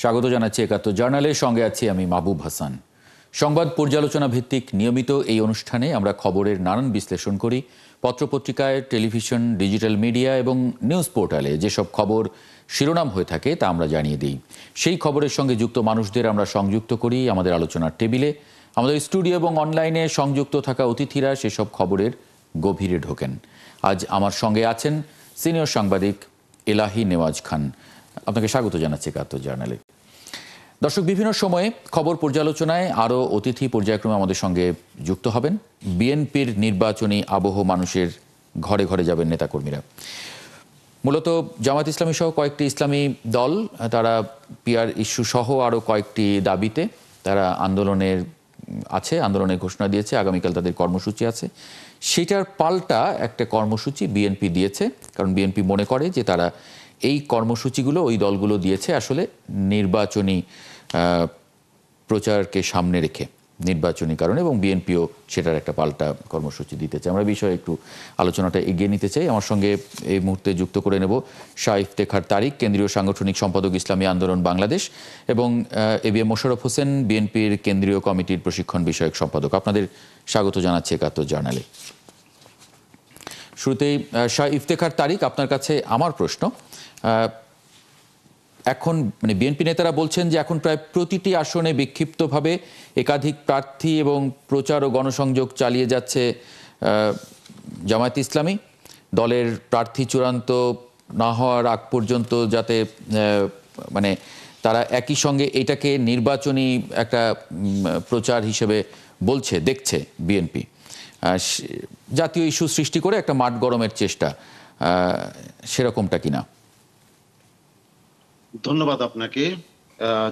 স্বাগত জানাচ্ছি একাত্তর জার্নালের সঙ্গে আছি আমি মাহবুব হাসান। সংবাদ পর্যালোচনা ভিত্তিক নিয়মিত এই অনুষ্ঠানে আমরা খবরের নানান বিশ্লেষণ করি। পত্রপত্রিকায়, টেলিভিশন, ডিজিটাল মিডিয়া এবং নিউজ পোর্টালে যেসব খবর শিরোনাম হয়ে থাকে তা আমরা জানিয়ে দিই। সেই খবরের সঙ্গে যুক্ত মানুষদের আমরা সংযুক্ত করি আমাদের আলোচনার টেবিলে। আমাদের স্টুডিও এবং অনলাইনে সংযুক্ত থাকা অতিথিরা সেসব খবরের গভীরে ঢোকেন। আজ আমার সঙ্গে আছেন সিনিয়র সাংবাদিক এলাহি নেওয়াজ খান। আপনাকে স্বাগত জানাচ্ছি একাত্তর জার্নালে। দর্শক, বিভিন্ন সময়ে খবর পর্যালোচনায় আরও অতিথি পর্যায়ক্রমে আমাদের সঙ্গে যুক্ত হবেন। বিএনপির নির্বাচনী আবহ, মানুষের ঘরে ঘরে যাবেন নেতাকর্মীরা। মূলত জামায়াত ইসলামী সহ কয়েকটি ইসলামী দল তারা পিআর ইস্যু সহ আরও কয়েকটি দাবিতে তারা আন্দোলনের ঘোষণা দিয়েছে। আগামীকাল তাদের কর্মসূচি আছে। সেটার পাল্টা একটা কর্মসূচি বিএনপি দিয়েছে, কারণ বিএনপি মনে করে যে তারা এই কর্মসূচিগুলো ওই দলগুলো দিয়েছে আসলে নির্বাচনী প্রচারকে সামনে রেখে, নির্বাচনী কারণে, এবং বিএনপিও সেটার একটা পাল্টা কর্মসূচি দিতে চায়। আমরা বিষয়ে একটু আলোচনাটা এগিয়ে নিতে চাই। আমার সঙ্গে এই মুহূর্তে যুক্ত করে নেব শাহ ইফতেখার তারিক, কেন্দ্রীয় সাংগঠনিক সম্পাদক, ইসলামী আন্দোলন বাংলাদেশ, এবং এবিএম মোশাররফ হোসেন, বিএনপির কেন্দ্রীয় কমিটির প্রশিক্ষণ বিষয়ক সম্পাদক। আপনাদের স্বাগত জানাচ্ছি একাত্তর জার্নালে। শুরুতেই শাহ ইফতেখার তারিক, আপনার কাছে আমার প্রশ্ন। এখন বিএনপি নেতারা বলছেন যে এখন প্রায় প্রতিটি আসনে বিক্ষিপ্তভাবে একাধিক প্রার্থী এবং প্রচার ও গণসংযোগ চালিয়ে যাচ্ছে জামায়াত ইসলামী। দলের প্রার্থী চূড়ান্ত না হওয়ার আগ পর্যন্ত যাতে তারা একই সঙ্গে এটাকে নির্বাচনী একটা প্রচার হিসেবে দেখছে বিএনপি। জাতীয় ইস্যু সৃষ্টি করে একটা মাঠ গরমের চেষ্টা, সেরকমটা কিনা? ধন্যবাদ আপনাকে।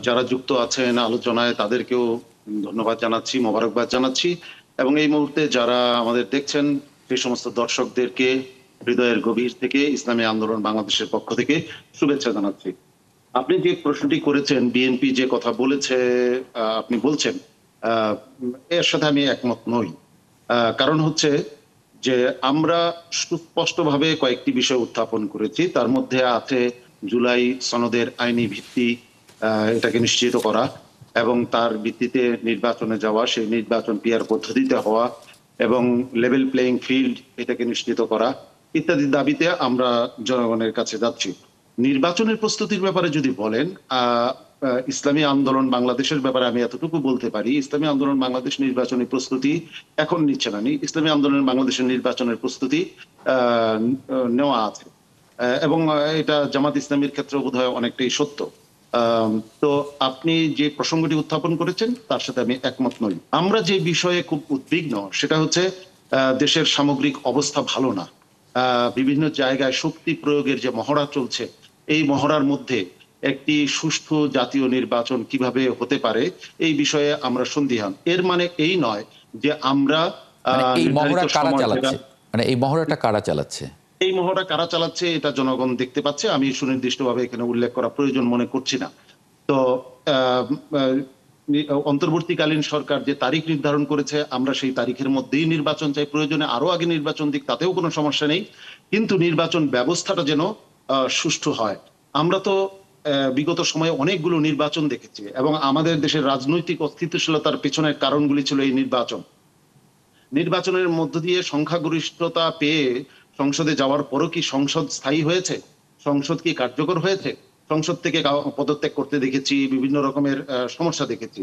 যারা যুক্ত আছেন আলোচনায় তাদেরকেও ধন্যবাদ জানাচ্ছি, মোবারকবাদ জানাচ্ছি, এবং এই মুহূর্তে যারা আমাদের দেখছেন সেই সমস্ত দর্শকদেরকে হৃদয়ের গভীর থেকে ইসলামী আন্দোলন বাংলাদেশের পক্ষ থেকে শুভেচ্ছা জানাচ্ছি। আপনি যে প্রশ্নটি করেছেন, বিএনপি যে কথা বলেছে আপনি বলছেন, এর সাথে আমি একমত নই। কারণ হচ্ছে যে আমরা সুস্পষ্টভাবে কয়েকটি বিষয় উত্থাপন করেছি। তার মধ্যে আছে জুলাই সনদের আইনি ভিত্তি এটাকে নিশ্চিত করা, এবং তার ভিত্তিতে নির্বাচনে যাওয়া, সেই নির্বাচন পিআর পদ্ধতিতে হওয়া, এবং লেভেল প্লেইং ফিল্ড এটাকে নিশ্চিত করা ইত্যাদি দাবিতে আমরা জনগণের কাছে যাচ্ছি। নির্বাচনের প্রস্তুতির ব্যাপারে যদি বলেন, ইসলামী আন্দোলন বাংলাদেশের ব্যাপারে আমি এতটুকু বলতে পারি, ইসলামী আন্দোলন বাংলাদেশ নির্বাচনী প্রস্তুতি এখন নিচ্ছে না। ইসলামী আন্দোলন বাংলাদেশের নির্বাচনের প্রস্তুতি নেওয়া আছে, এবং এটা জামাত ইসলামীর ক্ষেত্রে বোধহয় অনেকটাই সত্য। তো আপনি যে প্রসঙ্গটি উত্থাপন করেছেন তার সাথে আমি একমত নই। আমরা যে বিষয়ে খুব উদ্বিগ্ন সেটা হচ্ছে দেশের সামগ্রিক অবস্থা ভালো না। বিভিন্ন জায়গায় শক্তি প্রয়োগের যে মহড়া চলছে, এই মহড়ার মধ্যে একটি সুষ্ঠু জাতীয় নির্বাচন কিভাবে হতে পারে এই বিষয়ে আমরা সন্দিহান। এর মানে এই নয় যে আমরা এই মহড়াটা কারা চালাচ্ছে? এই মহড়া কারা চালাচ্ছে এটা জনগণ দেখতে পাচ্ছে। আমি সুনির্দিষ্টভাবে এখানে উল্লেখ করা প্রয়োজন মনে করছি না। তো অন্তর্বর্তীকালীন সরকার যে তারিখ নির্ধারণ করেছে, আমরা সেই তারিখের মধ্যেই নির্বাচন চাই। প্রয়োজনে আরো আগে নির্বাচন দিক, তাতেও কোনো সমস্যা নেই, কিন্তু নির্বাচন ব্যবস্থাটা যেন সুষ্ঠু হয়। আমরা তো বিগত সময়ে অনেকগুলো নির্বাচন দেখেছি, এবং আমাদের দেশের রাজনৈতিক অস্থিতিশীলতার পেছনের কারণগুলি ছিল এই নির্বাচনের মধ্য দিয়ে সংখ্যাগরিষ্ঠতা পেয়ে সংসদে যাওয়ার পরও কি সংসদ স্থায়ী হয়েছে? সংসদ কি কার্যকর হয়েছে? সংসদ থেকে পদত্যাগ করতে দেখেছি, বিভিন্ন রকমের সমস্যা দেখেছি।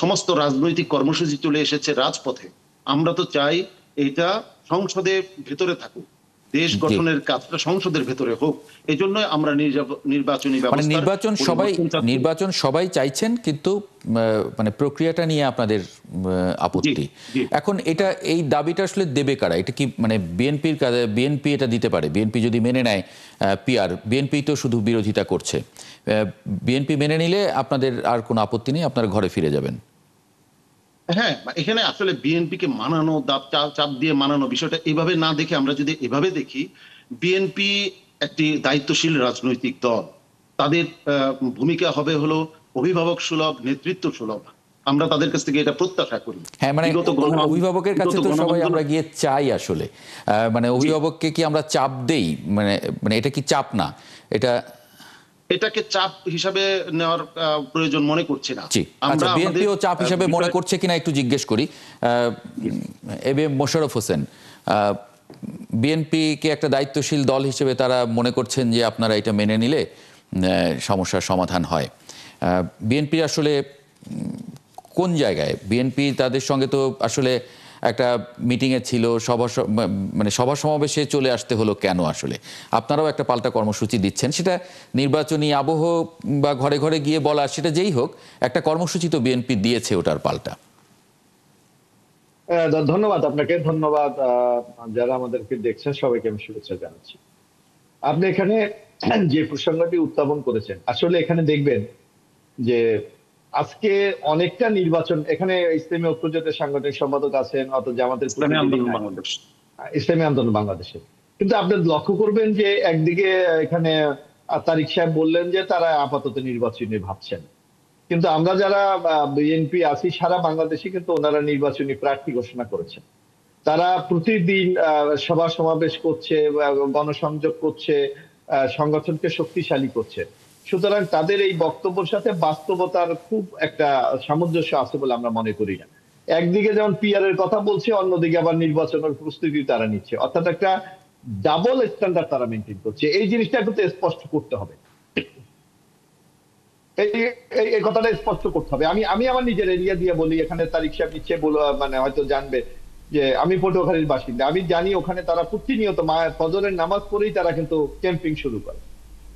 সমস্ত রাজনৈতিক কর্মসূচি চলে এসেছে রাজপথে। আমরা তো চাই এটা সংসদের ভেতরে থাকুক, দেশ গঠনের কাজটা সংসদের ভেতরে হোক। এই জন্য আমরা নির্বাচনী নির্বাচন সবাই চাইছেন, কিন্তু প্রক্রিয়াটা নিয়ে আপনাদের আপত্তি। এখন এই দাবিটা আসলে দেবে কারা? এটা কি বিএনপি এটা দিতে পারে? বিএনপি যদি মেনে নেয় পিআর, বিএনপি তো শুধু বিরোধিতা করছে, বিএনপি মেনে নিলে আপনাদের আর কোনো আপত্তি নেই, আপনারা ঘরে ফিরে যাবেন? হ্যাঁ, এখানে আসলে বিএনপি কে মানানো, চাপ দিয়ে মানানো বিষয়টা এভাবে না দেখে আমরা যদি এভাবে দেখি, বিএনপি একটি দায়িত্বশীল রাজনৈতিক দল। তাদের ভূমিকা হবে হলো অভিভাবক সুলভ, নেতৃত্ব সুলভ। আমরা তাদের কাছ থেকে এটা প্রত্যাশা করি। হ্যাঁ, অভিভাবকের কাছে তো সবাই আমরা গিয়ে চাই আসলে। অভিভাবককে কি আমরা চাপ দেই? এটা কি চাপ না? এটা এটাকে চাপ হিসাবে নেওয়ার প্রয়োজন মনে করছি না। জি, আচ্ছা, বিএনপিও চাপ হিসাবে মনে করছে কিনা একটু জিজ্ঞেস করি। এবিএম মোশাররফ হোসেন, বিএনপিকে একটা দায়িত্বশীল দল হিসেবে তারা মনে করছেন যে আপনারা এটা মেনে নিলে সমস্যার সমাধান হয়। বিএনপি আসলে কোন জায়গায়? বিএনপি তাদের সঙ্গে তো আসলে একটা মিটিংয়ে ছিল, সভা সমাবেশে চলে আসতে হলো কেন? আসলে আপনারাও একটা পাল্টা কর্মসূচি দিচ্ছেন, সেটা নির্বাচনী আবহ বা ঘরে ঘরে গিয়ে বলা, সেটা যেই হোক, একটা কর্মসূচি তো বিএনপি দিয়েছে, ওটার পাল্টা। ধন্যবাদ আপনাকে, ধন্যবাদ যারা আমাদেরকে দেখছেন সবাইকে আমি শুভেচ্ছা জানাচ্ছি। আপনি এখানে যে প্রসঙ্গটি উত্থাপন করেছেন, আসলে এখানে দেখবেন যে আজকে অনেকটা নির্বাচন, এখানে ইসলামী ঐক্যজোটের সাংগঠনিক সম্পাদক আছেন, অত জামাতের ইসলামী আন্দোলন বাংলাদেশ, ইসলামী আন্দোলন বাংলাদেশে। কিন্তু আপনি লক্ষ্য করবেন যে একদিকে এখানে তারিক সাহেব বললেন যে তারা আপাতত নির্বাচনী ভাবছেন, কিন্তু আমরা যারা বিএনপি আছি সারা বাংলাদেশে কিন্তু ওনারা নির্বাচনী প্রার্থী ঘোষণা করেছেন। তারা প্রতিদিন সভা সমাবেশ করছে, গণসংযোগ করছে, সংগঠনকে শক্তিশালী করছে। সুতরাং তাদের এই বক্তব্যের সাথে বাস্তবতার খুব একটা সামঞ্জস্য আছে বলে আমরা মনে করি না। একদিকে যেমন পিআর এর কথা বলছে, অন্যদিকে আবার নির্বাচনের প্রস্তুতি তারা নিচ্ছে, অর্থাৎ একটা ডাবল স্ট্যান্ডার্ড তারা মেনটেন করছে। এই জিনিসটা কিন্তু স্পষ্ট করতে হবে, এই কথাটা স্পষ্ট করতে হবে। আমি আমার নিজের এরিয়া দিয়ে বলি, এখানে তারিক সাহেব নিচ্ছে মানে হয়তো জানবে যে আমি পটুয়াখালীর বাসিন্দা। আমি জানি ওখানে তারা প্রতিনিয়ত ফজরের নামাজ পড়েই তারা কিন্তু ক্যাম্পিং শুরু করে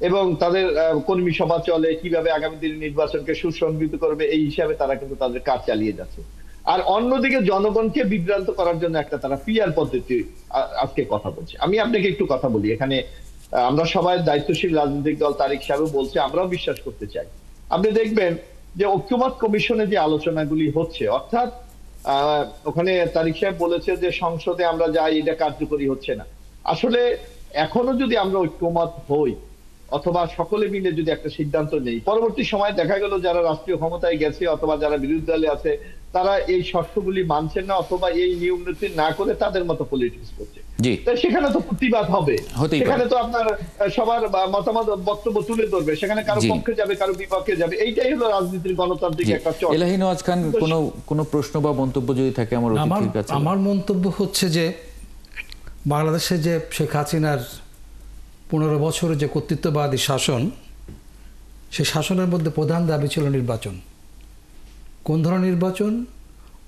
এবং তাদের কর্মী সভা চলে, কিভাবে আগামী দিনে নির্বাচনকে সুসংগঠিত করবে এই হিসাবে তারা কিন্তু তাদের কাজ চালিয়ে যাচ্ছে। আর অন্যদিকে জনগণকে বিভ্রান্ত করার জন্য একটা তারা পিআর পদ্ধতি আজকে কথা বলছে। আমি আপনাকে একটু কথা বলি, এখানে আমরা সবাই দায়িত্বশীল রাজনৈতিক দল, তারিক সাহেব বলছে, আমরাও বিশ্বাস করতে চাই। আপনি দেখবেন যে ঐক্যমত কমিশনে যে আলোচনাগুলি হচ্ছে, অর্থাৎ ওখানে তারিক সাহেব বলেছে যে সংসদে আমরা যাই, এটা কার্যকরী হচ্ছে না। আসলে এখনো যদি আমরা ঐক্যমত হই অথবা সকলে মিলে যদি একটা সিদ্ধান্ত নেই, পরবর্তী সময় দেখা গেল যারা রাষ্ট্রীয় ক্ষমতায় গেছে অথবা যারা বিরোধী দলে আছে তারা এই শর্তগুলি মানছেন না অথবা এই নিয়ম নীতি না করে তাদের মতো পলিটিক্স করছে, সেখানে তো প্রতিবাদ হবে, সেখানে তো আপনার সবার মতামত বক্তব্য তুলে ধরবে, সেখানে কারো পক্ষে যাবে কারো বিপক্ষে যাবে। এইটাই হলো রাজনীতির গণতান্ত্রিক একটা চর্চা। এলাহি নওয়াজ খান, কোনো প্রশ্ন বা মন্তব্য যদি থাকে আমার অতিথির কাছে। আমার মন্তব্য হচ্ছে যে বাংলাদেশে যে শেখ হাসিনার 15 বছরের যে কর্তৃত্ববাদী শাসন, সেই শাসনের মধ্যে প্রধান দাবি ছিল নির্বাচন। কোন ধরনের নির্বাচন?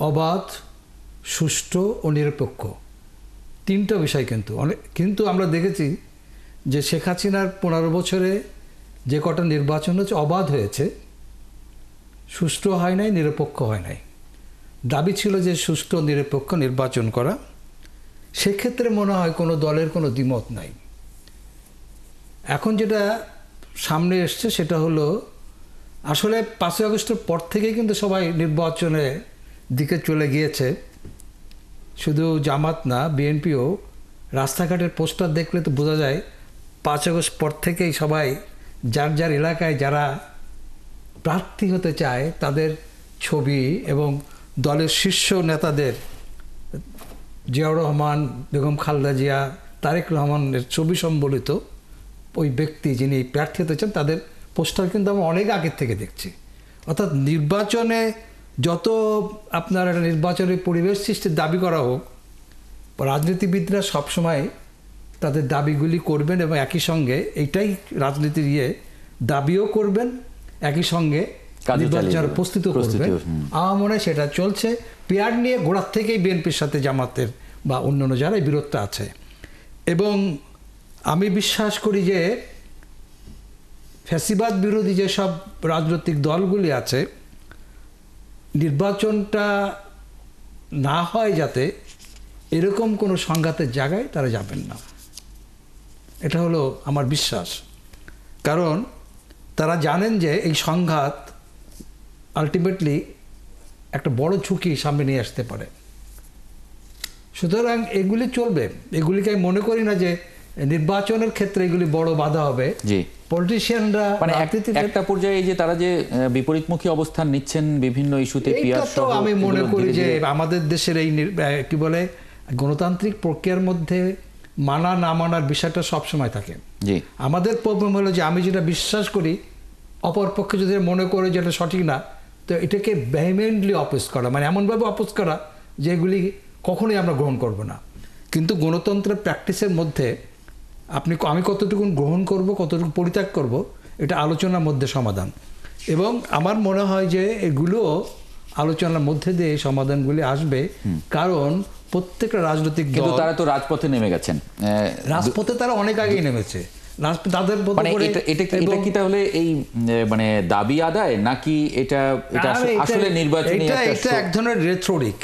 অবাধ, সুষ্ঠু ও নিরপেক্ষ, তিনটা বিষয়। কিন্তু আমরা দেখেছি যে শেখ হাসিনার 15 বছরে যে কটা নির্বাচন হচ্ছে, অবাধ হয়েছে, সুষ্ঠু হয় নাই, নিরপেক্ষ হয় নাই। দাবি ছিল যে সুষ্ঠু নিরপেক্ষ নির্বাচন করা। সেক্ষেত্রে মনে হয় কোনো দলের কোনো দ্বিমত নাই। এখন যেটা সামনে এসছে সেটা হলো, আসলে 5ই আগস্টের পর থেকেই কিন্তু সবাই নির্বাচনের দিকে চলে গিয়েছে। শুধু জামাত না, বিএনপিও রাস্তাঘাটের পোস্টার দেখলে তো বোঝা যায় 5 আগস্ট পর থেকেই সবাই যার যার এলাকায় যারা প্রার্থী হতে চায় তাদের ছবি এবং দলের শীর্ষ নেতাদের, জিয়াউর রহমান, বেগম খালেদা জিয়া, তারেক রহমানের ছবি সম্বলিত ওই ব্যক্তি যিনি প্রার্থী হতে চান তাদের পোস্টার কিন্তু আমরা অনেক আগের থেকে দেখছি। অর্থাৎ নির্বাচনে যত আপনার একটা নির্বাচনের পরিবেশ সৃষ্টির দাবি করা হোক, রাজনীতিবিদরা সবসময় তাদের দাবিগুলি করবেন এবং একই সঙ্গে এইটাই রাজনীতির দাবিও করবেন, একই সঙ্গে নির্বাচনের প্রস্তুত করবেন। আমার মনে হয় সেটা চলছে। পিআর নিয়ে গোড়ার থেকেই বিএনপির সাথে জামাতের বা অন্যান্য যারা এই বিরোধটা আছে। এবং আমি বিশ্বাস করি যে ফ্যাসিবাদ বিরোধী যেসব রাজনৈতিক দলগুলি আছে, নির্বাচনটা না হয় যাতে এরকম কোনো সংঘাতের জায়গায় তারা যাবেন না, এটা হলো আমার বিশ্বাস। কারণ তারা জানেন যে এই সংঘাত আলটিমেটলি একটা বড় ঝুঁকি সামনে নিয়ে আসতে পারে। সুতরাং এগুলি চলবে, এগুলিকে আমি মনে করি না যে নির্বাচনের ক্ষেত্রে এগুলি বড় বাধা হবে। পলিটিশিয়ানরা মানে একটা পর্যায়ে যে তারা যে বিপরীতমুখী অবস্থান নিচ্ছেন বিভিন্ন ইস্যুতে, তো আমি মনে করি যে আমাদের দেশের এই কি বলে গণতান্ত্রিক প্রক্রিয়ার মধ্যে মানা না মানার বিষয়টা সবসময় থাকে। জি আমাদের প্রবলেম হলো যে আমি যেটা বিশ্বাস করি অপরপক্ষে যদি মনে করে যেটা সঠিক না, তো এটাকে ভেহেমেন্টলি অপোজ করা, মানে এমনভাবে অপোজ করা যেগুলি কখনোই আমরা গ্রহণ করব না। কিন্তু গণতন্ত্রের প্র্যাকটিসের মধ্যে আমি কতটুকু গ্রহণ করব, কতটুকু পরিত্যাগ করব, এটা আলোচনার মধ্যে সমাধান। এবং আমার মনে হয় যে এগুলো আলোচনার মধ্যে দিয়ে এই সমাধানগুলি আসবে, কারণ প্রত্যেকটা রাজনৈতিক কিন্তু দল তারা তো রাজপথে নেমে গেছেন। রাজপথে তারা অনেক আগেই নেমেছে। তাদের মানে এটা কি তাহলে এই মানে দাবি আদায়, নাকি এটা আসলে নির্বাচনী এটা এক ধরনের রেথরিক,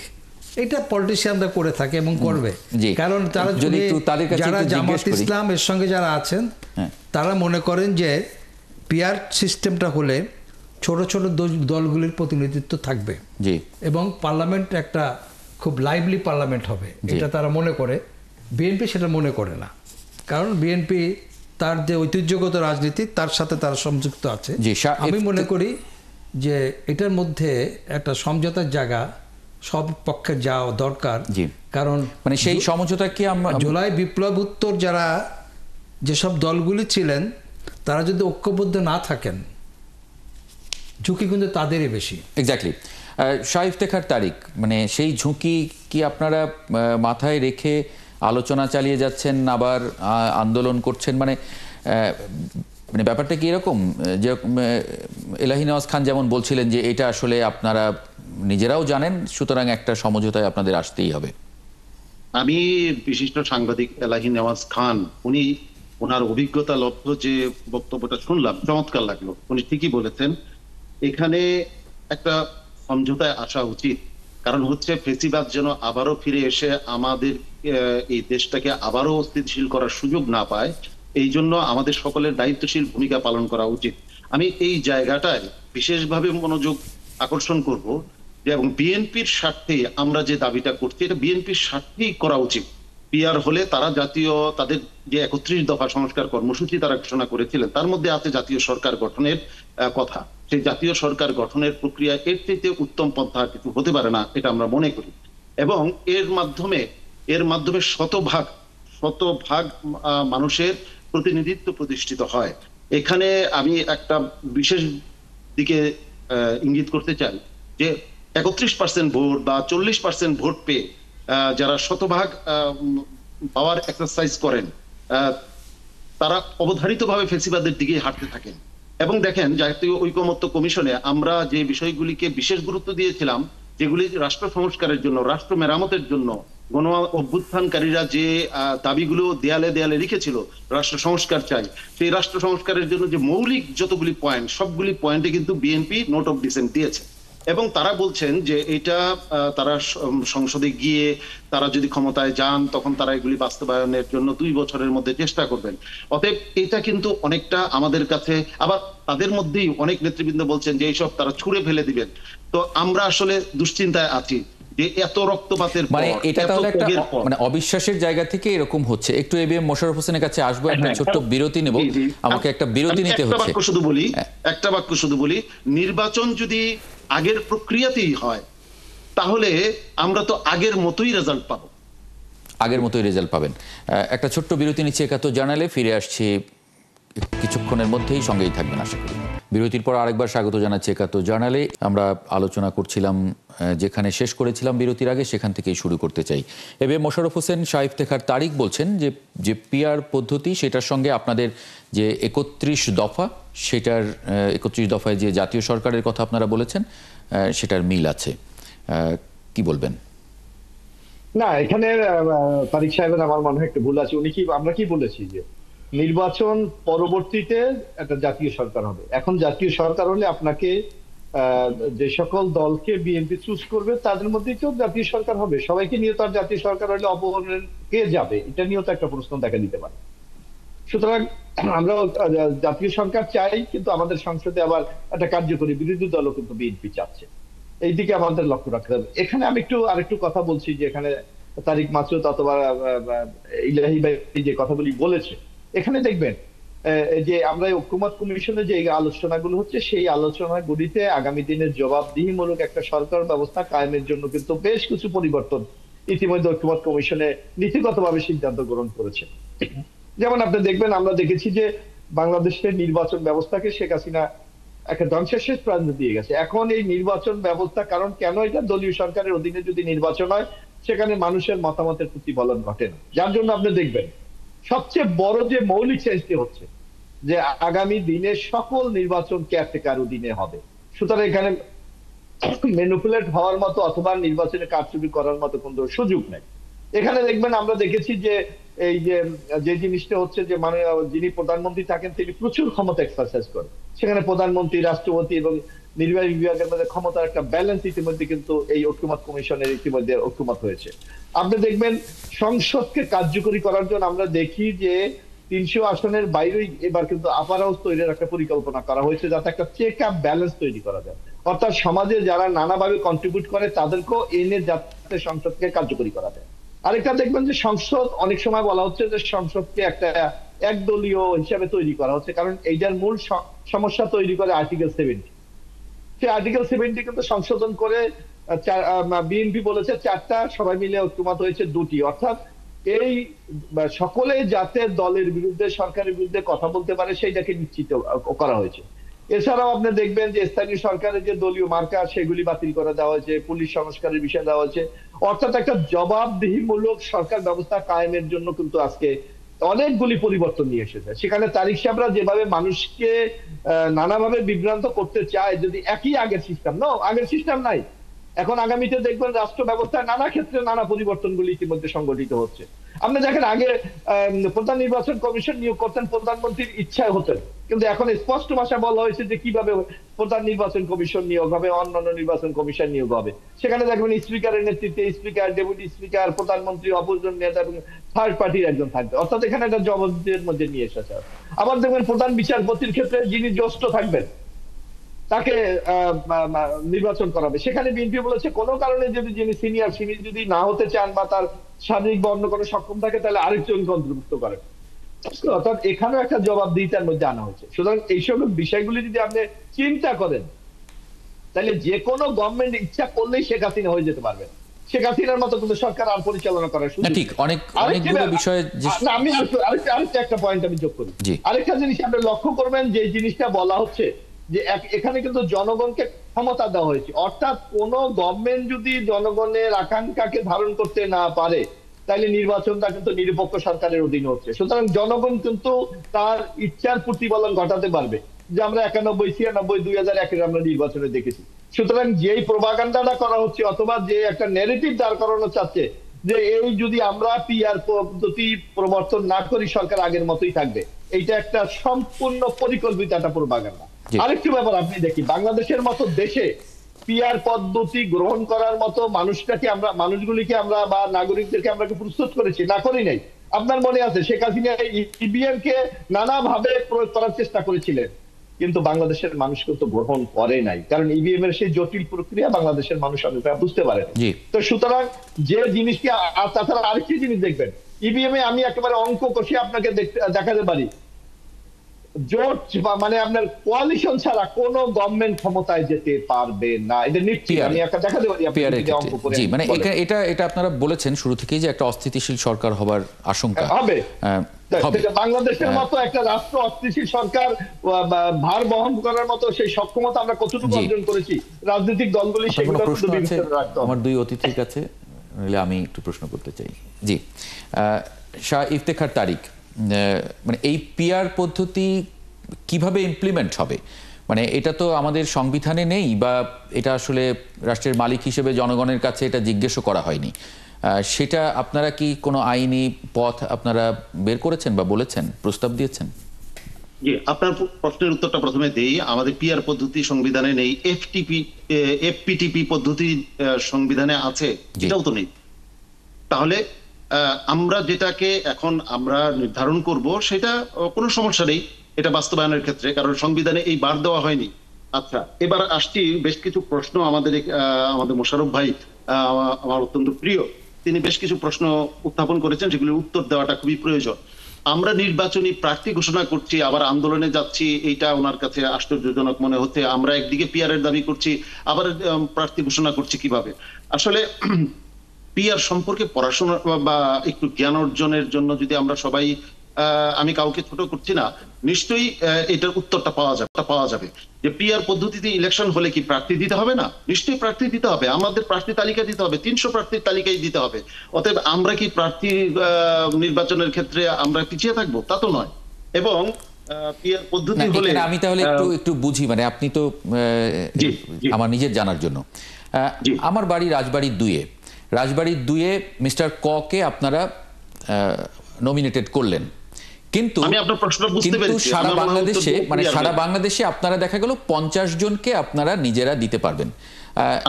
এটা পলিটিশিয়ানরা করে থাকে এবং করবে। কারণ তারা যদি তাদের কাছে যারা একটু জিজ্ঞেস জামাত করি। ইসলাম এর সঙ্গে যারা আছেন তারা মনে করেন যে পিআর সিস্টেমটা হলে ছোট ছোট দলগুলির প্রতিনিধিত্ব থাকবে জি এবং পার্লামেন্ট একটা খুব লাইভলি পার্লামেন্ট হবে, এটা তারা মনে করে। বিএনপি সেটা মনে করে না, কারণ বিএনপি তার যে ঐতিহ্যগত রাজনীতি তার সাথে তারা সংযুক্ত আছে। আমি মনে করি যে এটার মধ্যে একটা সমঝোতার জায়গা সব পক্ষে যাওয়া দরকার। কারণ মানে সেই সমঝোতা কি জুলাই বিপ্লবোত্তর যারা যেসব দলগুলি ছিলেন তারা যদি ঐক্যবদ্ধ না থাকেন, ঝুঁকি কিন্তু তাদেরই বেশি। এক্স্যাক্টলি। শাহ ইফতেখার তারিক, মানে সেই ঝুঁকি কি আপনারা মাথায় রেখে আলোচনা চালিয়ে যাচ্ছেন, আবার আন্দোলন করছেন? মানে ব্যাপারটা কি এরকম যে এলাহি নওয়াজ খান যেমন বলছিলেন যে এটা আসলে আপনারা নিজেরাও জানেন, সুতরাং একটা সমঝোতায় আপনাদের আসতেই হবে? আমি বিশিষ্ট সাংবাদিক এলাহি নওয়াজ খান, ওনার অভিজ্ঞতা লব্ধ যে বক্তব্যটা শুনলাম, চমৎকার লাগলো। উনি ঠিকই বলেছেন, এখানে একটা সমঝোতায় আসা উচিত। কারণ হচ্ছে ফেসিবাদ যেন আবারও ফিরে এসে আমাদের এই দেশটাকে আবারও অস্থিতিশীল করার সুযোগ না পায়, এই জন্য আমাদের সকলের দায়িত্বশীল ভূমিকা পালন করা উচিত। আমি এই জায়গাটায় বিশেষভাবে মনোযোগ আকর্ষণ করব যে, এবং বিএনপির স্বার্থে আমরা যে দাবিটা করছি, এটা বিএনপির স্বার্থেই করা উচিত। পিআর হলে তারা তাদের যে 31 দফা সংস্কার কর্মসূচি তারা ঘোষণা করেছিলেন, তার মধ্যে আছে জাতীয় সরকার গঠনের কথা। সেই জাতীয় সরকার গঠনের প্রক্রিয়া এর চাইতে উত্তম পন্থা কিছু হতে পারে না, এটা আমরা মনে করি। এবং এর মাধ্যমে শতভাগ মানুষের প্রতিনিধিত্ব প্রতিষ্ঠিত হয়। এখানে আমি একটা বিশেষ দিকে ইঙ্গিত করতে চাই যে 31% ভোট বা 40% ভোট পেয়ে যারা শতভাগ পাওয়ার এক্সারসাইজ করেন, তারা অবধারিতভাবে ফেসিবাদের দিকে হাঁটতে থাকেন। এবং দেখেন, জাতীয় ঐকমত্য কমিশনে আমরা যে বিষয়গুলিকে বিশেষ গুরুত্ব দিয়েছিলাম, যেগুলি রাষ্ট্র সংস্কারের জন্য, রাষ্ট্র মেরামতের জন্য গণ অভ্যুত্থানকারীরা যে দাবিগুলো দেয়ালে দেয়ালে লিখেছিল, রাষ্ট্র সংস্কার চাই, সেই রাষ্ট্র সংস্কারের জন্য যে মৌলিক যতগুলি পয়েন্ট, সবগুলি পয়েন্টে কিন্তু বিএনপি নোট অফ ডিসেন্ট দিয়েছে। এবং তারা বলছেন যে এটা তারা সংসদে গিয়ে তারা যদি ক্ষমতায় যান, তখন তারা এগুলি বাস্তবায়নের জন্য 2 বছরের মধ্যে চেষ্টা করবেন। অতএব এটা কিন্তু অনেকটা আমাদের কাছে, আবার তাদের মধ্যেই অনেক নেতৃবৃন্দ বলছেন যে এইসব তারা ছুঁড়ে ফেলে দিবেন। তো আমরা আসলে দুশ্চিন্তায় আছি যে এত রক্তপাতের পর, মানে এটা তাহলে একটা মানে অবিশ্বাসের জায়গা থেকে এরকম হচ্ছে। একটু এবিএম মোশাররফ হোসেনের কাছে আসবো, একটা ছোট্ট বিরতি নেব। আমাকে একটা বিরতি নিতে হচ্ছে। একটা বাক্য শুধু বলি, নির্বাচন যদি আগের প্রক্রিয়াতেই হয়, তাহলে আমরা তো আগের মতোই রেজাল্ট পাবো। আগের মতোই রেজাল্ট পাবেন। একটা ছোট্ট বিরতি নিচ্ছে 71 জার্নালে, ফিরে আসছি কিছুক্ষণের মধ্যেই, সঙ্গেই থাকবেন আশা করি। বিরতির পর আরেকবার স্বাগত জানাচ্ছি 71 জার্নালে। আমরা আলোচনা করছিলাম, যেখানে শেষ করেছিলাম বিরতির আগে সেখান থেকেই শুরু করতে চাই। এবিএম মোশাররফ হোসেন, শাহ ইফতেখার তারিক বলছেন যে পিআর পদ্ধতি, সেটার সঙ্গে আপনাদের যে 31 দফা, সেটার 31 দফায় যে জাতীয় সরকারের কথা আপনারা বলেছেন, সেটার মিল আছে। কি বলবেন? না, এখানে তারিক সাহেবের আমার মনে হয় একটু ভুল আছে। আমরা কি বলেছি যে নির্বাচন পরবর্তীতে একটা জাতীয় সরকার হবে। এখন জাতীয় সরকার হলে আপনাকে যে সকল দলকে বিএনপি চুজ করবে তাদের মধ্যেই তো জাতীয় সরকার হবে। সবাইকে নিয়ে তো আর জাতীয় সরকার হলে অপহরণের কে যাবে, এটা নিয়েও তো একটা প্রশ্ন দেখা দিতে পারে। সুতরাং আমরা জাতীয় সরকার চাই, কিন্তু আমাদের সংসদে আবার একটা কার্যকরী বিরোধী দলও কিন্তু বিএনপি চাচ্ছে। এই দিকে আমাদের লক্ষ্য রাখতে হবে। এখানে আমি আরেকটু কথা বলছি যে এখানে তারিক মাসুদ অথবা ইলাহি ভাই যে কথাগুলি বলেছে, এখানে দেখবেন যে আমরা ঐকমত্য কমিশনে যে আলোচনাগুলো হচ্ছে, সেই আলোচনাগুলিতে আগামী দিনের জবাবদিহিমূলক একটা সরকার ব্যবস্থা কায়েমের জন্য কিন্তু বেশ কিছু পরিবর্তন ইতিমধ্যে ঐক্যমত্য কমিশনে নীতিগতভাবে সিদ্ধান্ত গ্রহণ করেছে। যেমন আপনি দেখবেন, আমরা দেখেছি যে বাংলাদেশের নির্বাচন ব্যবস্থাকে শেখ হাসিনা একটা ধ্বংসের শেষ প্রান্ত দিয়ে গেছে। এখন এই নির্বাচন ব্যবস্থা, কারণ কেন এটা দলীয় সরকারের অধীনে যদি নির্বাচন হয় সেখানে মানুষের মতামতের প্রতিফলন ঘটে না, যার জন্য আপনি দেখবেন সবচেয়ে বড় যে মৌলিক চেঞ্জটি হচ্ছে যে আগামী দিনে সকল নির্বাচন কেয়ারটেকার অধীনে হবে। সুতরাং এখানে ম্যানিপুলেট হওয়ার মতো অথবা নির্বাচনে কারচুপি করার মতো কোনো সুযোগ নেই। এখানে দেখবেন আমরা দেখেছি যে এই যে জিনিসটা হচ্ছে যে মানে যিনি প্রধানমন্ত্রী থাকেন তিনি প্রচুর ক্ষমতা এক্সারসাইজ করেন। সেখানে প্রধানমন্ত্রী, রাষ্ট্রপতি এবং নির্বাহী বিভাগের মধ্যে ক্ষমতার একটা ব্যালেন্স ইতিমধ্যে কিন্তু এই ঐক্যমত্য কমিশনের ইতিমধ্যে ঐক্যমত হয়েছে। আপনি দেখবেন সংসদকে কার্যকরী করার জন্য আমরা দেখি যে 300 আসনের বাইরেই এবার কিন্তু আপার হাউস তৈরির একটা পরিকল্পনা করা হয়েছে, যাতে একটা চেক আপ ব্যালেন্স তৈরি করা যায়। অর্থাৎ সমাজে যারা নানাভাবে কন্ট্রিবিউট করে তাদেরকেও এনে যাতে সংসদকে কার্যকরী করা যায়। আরেকটা দেখবেন যে সংসদ, অনেক সময় বলা হচ্ছে যে সংসদকে একটা একদলীয় হিসাবে তৈরি করা হচ্ছে, কারণ এইটার মূল সমস্যা তৈরি করে আর্টিকেল 70। সেই আর্টিকেল 70 কিন্তু সংশোধন করে বিএনপি বলেছে 4টা, সবাই মিলে ঐক্যমত হয়েছে 2টি। অর্থাৎ এই সকলে যাতে দলের বিরুদ্ধে, সরকারের বিরুদ্ধে কথা বলতে পারে সেইটাকে নিশ্চিত করা হয়েছে। এছাড়াও আপনি দেখবেন যে স্থানীয় সরকারের যে দলীয় মার্কা সেগুলি বাতিল করে দেওয়া হয়েছে, পুলিশ সংস্কারের বিষয় দেওয়া হয়েছে। অর্থাৎ একটা জবাবদিহিমূলক সরকার ব্যবস্থা কায়েমের জন্য কিন্তু আজকে অনেকগুলি পরিবর্তন নিয়ে এসেছে। সেখানে তারিক সাহেবরা যেভাবে মানুষকে নানাভাবে বিভ্রান্ত করতে চায়, যদি একই আগের সিস্টেম, আগের সিস্টেম নাই। এখন আগামীতে দেখবেন রাষ্ট্র ব্যবস্থায় নানা ক্ষেত্রে নানা পরিবর্তনগুলি ইতিমধ্যে সংগঠিত হচ্ছে। আপনি দেখেন আগে প্রধান নির্বাচন কমিশন নিয়োগ করতেন প্রধানমন্ত্রীর ইচ্ছায় হতেন, কিন্তু এখন স্পষ্ট ভাষা বলা হয়েছে যে কিভাবে প্রধান নির্বাচন কমিশন নিয়োগ হবে, অন্যান্য নির্বাচন কমিশন নিয়োগ হবে। সেখানে দেখবেন স্পিকারের নেতৃত্বে স্পিকার, ডেপুটি স্পিকার, প্রধানমন্ত্রী, অপোজিশন নেতা এবং থার্ড পার্টির একজন থাকবে। অর্থাৎ এখানে একটা জবাবদিহির মধ্যে নিয়ে এসেছে। আবার দেখবেন প্রধান বিচারপতির ক্ষেত্রে যিনি জ্যেষ্ঠ থাকবেন তাকে নির্বাচন করাবে। সেখানে বিএনপি বলেছে কোনো কারণে যদি যিনি সিনিয়র, তিনি যদি না হতে চান বা তার শারীরিক বা অন্য কোনো সক্ষম থাকে তাহলে আরেকজনকে অন্তর্ভুক্ত করেন। অর্থাৎ এখানেও একটা জবাবদিহিতার মধ্যে আনা হচ্ছে। সুতরাং এইসব বিষয়গুলি যদি আপনি চিন্তা করেন তাহলে যে কোনো গভর্নমেন্ট ইচ্ছা করলেই শেখ হাসিনা হয়ে যেতে পারবে। শেখ হাসিনার মতো কিন্তু সরকার আর পরিচালনা করার সুযোগ ঠিক অনেকগুলো বিষয়। আমি আরেকটা একটা পয়েন্ট আমি যোগ করি। আরেকটা জিনিস আপনি লক্ষ্য করবেন, যে জিনিসটা বলা হচ্ছে যে এখানে কিন্তু জনগণকে ক্ষমতা দেওয়া হয়েছে। অর্থাৎ কোন গভর্নমেন্ট যদি জনগণের আকাঙ্ক্ষাকে ধারণ করতে না পারে তাহলে নির্বাচনটা কিন্তু নিরপেক্ষ সরকারের অধীনে হচ্ছে। সুতরাং জনগণ কিন্তু তার ইচ্ছার প্রতিফলন ঘটাতে পারবে, যে আমরা 91, 96, 2001 আমরা নির্বাচনে দেখেছি। সুতরাং যেই প্রোপাগান্ডাটা করা হচ্ছে অথবা যে একটা ন্যারেটিভ দাঁড় করানো চাচ্ছে যে এই যদি আমরা পিআর পদ্ধতি প্রবর্তন না করি সরকার আগের মতোই থাকবে, এইটা একটা সম্পূর্ণ পরিকল্পিত একটা প্রোপাগান্ডা। আরেকটি ব্যাপার আপনি দেখি, বাংলাদেশের মতো দেশে পিআর পদ্ধতি গ্রহণ করার মতো মানুষগুলিকে আমরা বা নাগরিকদেরকে আমরা প্রস্তুত করেছি, না করি নাই। আপনার মনে আছে শেখ হাসিনা ইভিএম কে নানাভাবে প্রয়োগ করার চেষ্টা করেছিলেন, কিন্তু বাংলাদেশের মানুষ কিন্তু গ্রহণ করে নাই, কারণ ইভিএম এর সেই জটিল প্রক্রিয়া বাংলাদেশের মানুষ বুঝতে পারে। তো সুতরাং যে জিনিসকে, আর তাছাড়া আরেকটি জিনিস দেখবেন, ইভিএম এ আমি একেবারে অঙ্ক কষে আপনাকে দেখাতে পারি, জোট মানে আপনার কোয়ালিশন ছাড়া কোন গভর্নমেন্ট ক্ষমতায় যেতে পারবে না। এটা নিশ্চিত, আমি একটা দেখাতে পারি আপনাকে অঙ্ক করে। জি, মানে এটা আপনারা বলেছেন শুরু থেকেই যে একটা অস্থিতিশীল সরকার হবার আশঙ্কা হবে। বাংলাদেশের মতো একটা রাষ্ট্র অস্থিতিশীল সরকার ভার বহন করার মতো সেই সক্ষমতা আমরা কতটুকু অর্জন করেছি, রাজনৈতিক দলগুলি সেগুলো কিন্তু বিবেচনা রাখতে হবে। আমার দুই অতিথির কাছে আমি একটু প্রশ্ন করতে চাই। জি, শাহ ইফতেখার তারিক, মানে এই পিআর পদ্ধতি কিভাবে ইমপ্লিমেন্ট হবে? মানে এটা তো আমাদের সংবিধানে নেই, বা এটা আসলে রাষ্ট্রের মালিক হিসেবে জনগণের কাছে এটা জিজ্ঞেসও করা হয়নি। সেটা আপনারা কি কোনো আইনি পথ আপনারা বের করেছেন বা বলেছেন, প্রস্তাব দিয়েছেন? জি, আপনার প্রশ্নের উত্তরটা প্রথমে দেই। আমাদের পিআর পদ্ধতি সংবিধানে নেই, এফপিটিপি পদ্ধতি সংবিধানে আছে, এটাও তো নেই। তাহলে আমরা যেটাকে এখন আমরা নির্ধারণ করব সেটা কোনো সমস্যা নেই এটা বাস্তবায়নের ক্ষেত্রে, কারণ সংবিধানে এই বার দেওয়া হয়নি। আচ্ছা, এবার আসছি বেশ কিছু প্রশ্ন আমাদের মোশাররফ ভাই আমার অত্যন্ত প্রিয়, তিনি বেশ কিছু প্রশ্ন উত্থাপন করেছেন, সেগুলির উত্তর দেওয়াটা খুবই প্রয়োজন। আমরা নির্বাচনী প্রার্থী ঘোষণা করছি, আবার আন্দোলনে যাচ্ছি, এইটা ওনার কাছে আশ্চর্যজনক মনে হচ্ছে। আমরা একদিকে পিআর এর দাবি করছি, আবার প্রার্থী ঘোষণা করছি কিভাবে? আসলে পিআর সম্পর্কে পড়াশোনা বা একটু জ্ঞান অর্জনের জন্য যদি আমরা সবাই, আমি কাউকে ছোট করছি না, নিশ্চয়ই এটার উত্তরটা পাওয়া যাবে যে পিআর পদ্ধতিতে ইলেকশন হলে কি প্রার্থী দিতে হবে না? নিশ্চয়ই প্রার্থী দিতে হবে, আমাদের প্রার্থী তালিকা দিতে হবে, 300 প্রার্থীর তালিকায় দিতে হবে। অতএব আমরা কি প্রার্থী নির্বাচনের ক্ষেত্রে আমরা পিছিয়ে থাকবো? তা তো নয়। এবং পিআর পদ্ধতি হলে আমি তাহলে একটু বুঝি, মানে আপনি তো আমার নিজের জানার জন্য, আমার বাড়ি রাজবাড়ির 2-এ মিস্টার কে আপনারা নমিনেটেড করলেন, কিন্তু আমি আপনার প্রশ্নটা বুঝতে পেরেছি। সারা বাংলাদেশে আপনারা দেখা গেল 50 জনকে আপনারা নিজেরা দিতে পারবেন।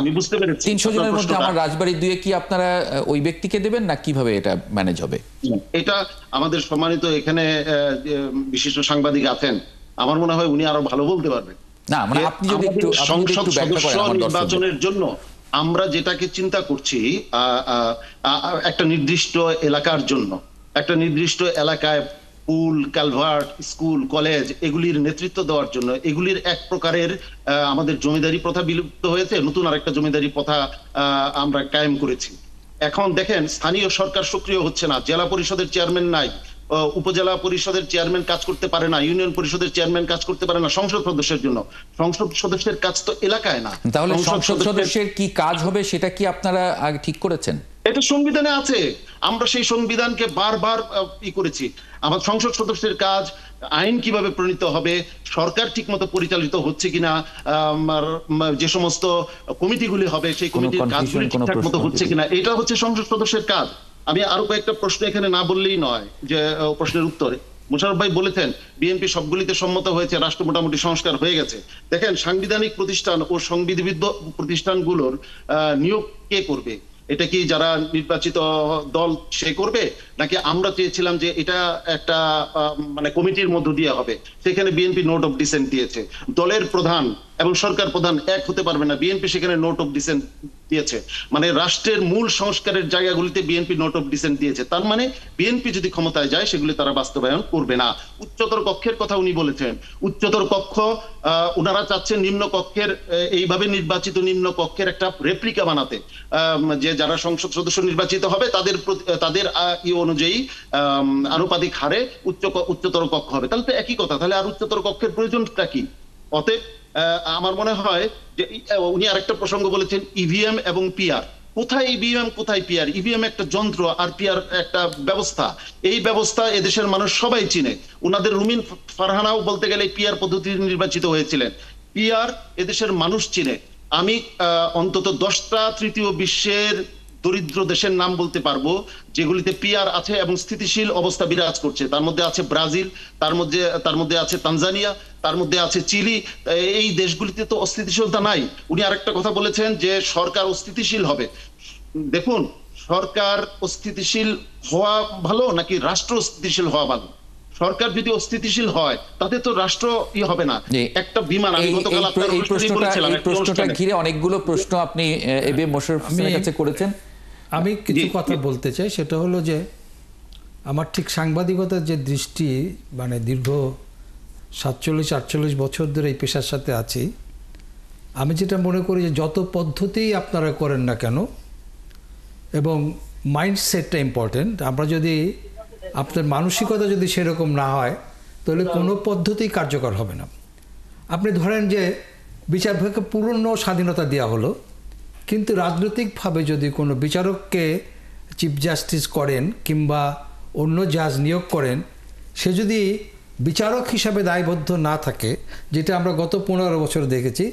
আমি বুঝতে পেরেছি। 300 জনের মধ্যে আমার রাজবাড়ির 2-এ কি আপনারা ওই ব্যক্তিকে দেবেন, না কিভাবে এটা ম্যানেজ হবে? এটা আমাদের সম্মানিত এখানে বিশিষ্ট সাংবাদিক আছেন, আমার মনে হয় উনি আরো ভালো বলতে পারবেন। না, মানে আপনি যদি একটু সংসদ ব্যাখ্যা করেন আমার দর্শকদের। নির্বাচনের জন্য আমরা যেটাকে চিন্তা করছি, একটা নির্দিষ্ট এলাকার জন্য, একটা নির্দিষ্ট এলাকায় পুল, কালভার্ট, স্কুল, কলেজ এগুলির নেতৃত্ব দেওয়ার জন্য, এগুলির এক প্রকারের আমাদের জমিদারি প্রথা বিলুপ্ত হয়েছে, নতুন আরেকটা জমিদারি প্রথা আমরা কায়েম করেছি। এখন দেখেন, স্থানীয় সরকার সক্রিয় হচ্ছে না, জেলা পরিষদের চেয়ারম্যান নাই, উপজেলা পরিষদের চেয়ারম্যান কাজ করতে পারে না, ইউনিয়ন পরিষদের চেয়ারম্যান কাজ করতে পারে না সংসদ সদস্যের জন্য। সংসদ সদস্যের কাজ তো এলাকায় না। তাহলে সংসদ সদস্যের কি কাজ হবে সেটা কি আপনারা আগে ঠিক করেছেন? এটা সংবিধানে আছে, আমরা সেই সংবিধানকে বারবার করেছি। আমার সংসদ সদস্যের কাজ, আইন কিভাবে প্রণীত হবে, সরকার ঠিকমতো পরিচালিত হচ্ছে কিনা, যে সমস্ত কমিটিগুলি হবে সেই কমিটির কাজগুলি ঠিকঠাক মতো হচ্ছে কিনা, এটা হচ্ছে সংসদ সদস্যের কাজ। আমি আরো কয়েকটা প্রশ্ন এখানে না বললেই নয়, যে প্রশ্নের উত্তরে মোশাররফ ভাই বলেছেন বিএনপি সবগুলিতে সম্মত হয়েছে, রাষ্ট্র মোটামুটি সংস্কার হয়ে গেছে। দেখেন, সাংবিধানিক প্রতিষ্ঠান ও সংবিধিবদ্ধ প্রতিষ্ঠানগুলোর নিয়োগ কে করবে? এটা কি যারা নির্বাচিত দল সে করবে, নাকি আমরা চেয়েছিলাম যে এটা একটা মানে কমিটির মধ্য দিয়ে হবে? সেখানে বিএনপি নোট অফ ডিসেন্ট দিয়েছে। দলের প্রধান এবং সরকার প্রধান এক হতে পারবে না, বিএনপি সেখানে নোট অফ ডিসেন্ট দিয়েছে। মানে রাষ্ট্রের মূল সংস্কারের জায়গাগুলিতে বিএনপি নোট অফ ডিসেন্ট দিয়েছে। তার মানে বিএনপি যদি ক্ষমতায় যায় সেগুলি তারা বাস্তবায়ন করবে না। উচ্চতর কক্ষের কথা উনি বলেছেন, উচ্চতর কক্ষ ওনারা চাচ্ছেন নিম্ন কক্ষের, এইভাবে নির্বাচিত নিম্ন কক্ষের একটা রেপ্লিকা বানাতে, যে যারা সংসদ সদস্য নির্বাচিত হবে তাদের অনুযায়ী আনুপাতিক হারে উচ্চতর কক্ষ হবে। তাহলে তো একই কথা, তাহলে আর উচ্চতর কক্ষের প্রয়োজনটা কি? অতএব আমার মনে হয় যে উনি আরেকটা প্রসঙ্গ বলেছেন, ইভিএম এবং পিআর। কোথায় ইভিএম, কোথায় পিআর? ইভিএম একটা যন্ত্র আর পিআর একটা ব্যবস্থা। এই ব্যবস্থা এদেশের মানুষ সবাই চিনে। উনাদের রুমিন ফারহানাও বলতে গেলে পিআর পদ্ধতিতে নির্বাচিত হয়েছিলেন। পিআর এদেশের মানুষ চিনে। আমি অন্তত 10টা তৃতীয় বিশ্বের দরিদ্র দেশের নাম বলতে পারবো যেগুলিতে পিআর আছে এবং স্থিতিশীল অবস্থা বিরাজ করছে। তার মধ্যে আছে ব্রাজিল, তার মধ্যে আছে তানজানিয়া, তার মধ্যে আছে চিলি। এই দেশগুলিতে তো অস্থিতিশীলতা নাই। উনি আরেকটা কথা বলেছেন যে সরকার অস্থিতিশীল হবে। দেখুন, সরকার অস্থিতিশীল হওয়া ভালো নাকি রাষ্ট্র অস্থিতিশীল হওয়া ভালো? সরকার যদি অস্থিতিশীল হয় তাতে তো রাষ্ট্র হবে না। একটা বিমান, আমি গতকাল আপনার প্রশ্নটা ঘিরে অনেকগুলো প্রশ্ন আপনি এবি মোশাররফ হোসেনের কাছে করেছেন। আমি কিছু কথা বলতে চাই, সেটা হলো যে আমার ঠিক সাংবাদিকতার যে দৃষ্টি, মানে দীর্ঘ 47-48 বছর ধরে এই পেশার সাথে আছি, আমি যেটা মনে করি যে যত পদ্ধতিই আপনারা করেন না কেন, এবং মাইন্ডসেটটা ইম্পর্টেন্ট। আমরা যদি, আপনার মানসিকতা যদি সেরকম না হয় তাহলে কোনো পদ্ধতিই কার্যকর হবে না। আপনি ধরেন যে বিচার বিভাগকে পূর্ণ স্বাধীনতা দেওয়া হলো, কিন্তু রাজনৈতিকভাবে যদি কোনো বিচারককে চিফ জাস্টিস করেন কিংবা অন্য জাজ নিয়োগ করেন, সে যদি বিচারক হিসাবে দায়বদ্ধ না থাকে, যেটা আমরা গত 15 বছর দেখেছি,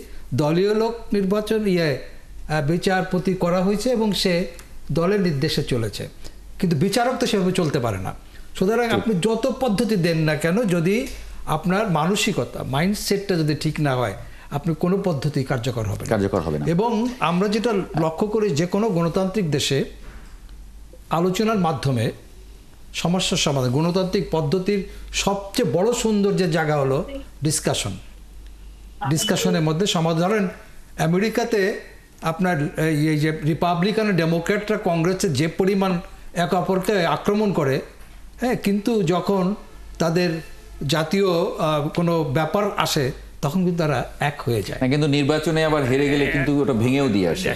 দলীয় লোক নির্বাচন বিচারপতি করা হয়েছে এবং সে দলের নির্দেশে চলেছে, কিন্তু বিচারক তো সেভাবে চলতে পারে না। সুতরাং আপনি যত পদ্ধতি দেন না কেন, যদি আপনার মানসিকতা, মাইন্ডসেটটা যদি ঠিক না হয়, আপনি কোনো পদ্ধতি কার্যকর হবে না। এবং আমরা যেটা লক্ষ্য করি, যে কোনো গণতান্ত্রিক দেশে আলোচনার মাধ্যমে সমস্যার সমাধান, গণতান্ত্রিক পদ্ধতির সবচেয়ে বড় সৌন্দর্যের জায়গা হলো ডিসকাশনের মধ্যে সমাধান। ধরেন আমেরিকাতে আপনার এই যে রিপাবলিকান ডেমোক্র্যাটরা কংগ্রেসের যে পরিমাণ এক অপরকে আক্রমণ করে, হ্যাঁ, কিন্তু যখন তাদের জাতীয় কোনো ব্যাপার আসে তখন কিন্তু তারা এক হয়ে যায়। না, কিন্তু নির্বাচনে আবার হেরে গেলে কিন্তু ওটা ভেঙেও দিয়ে আসে,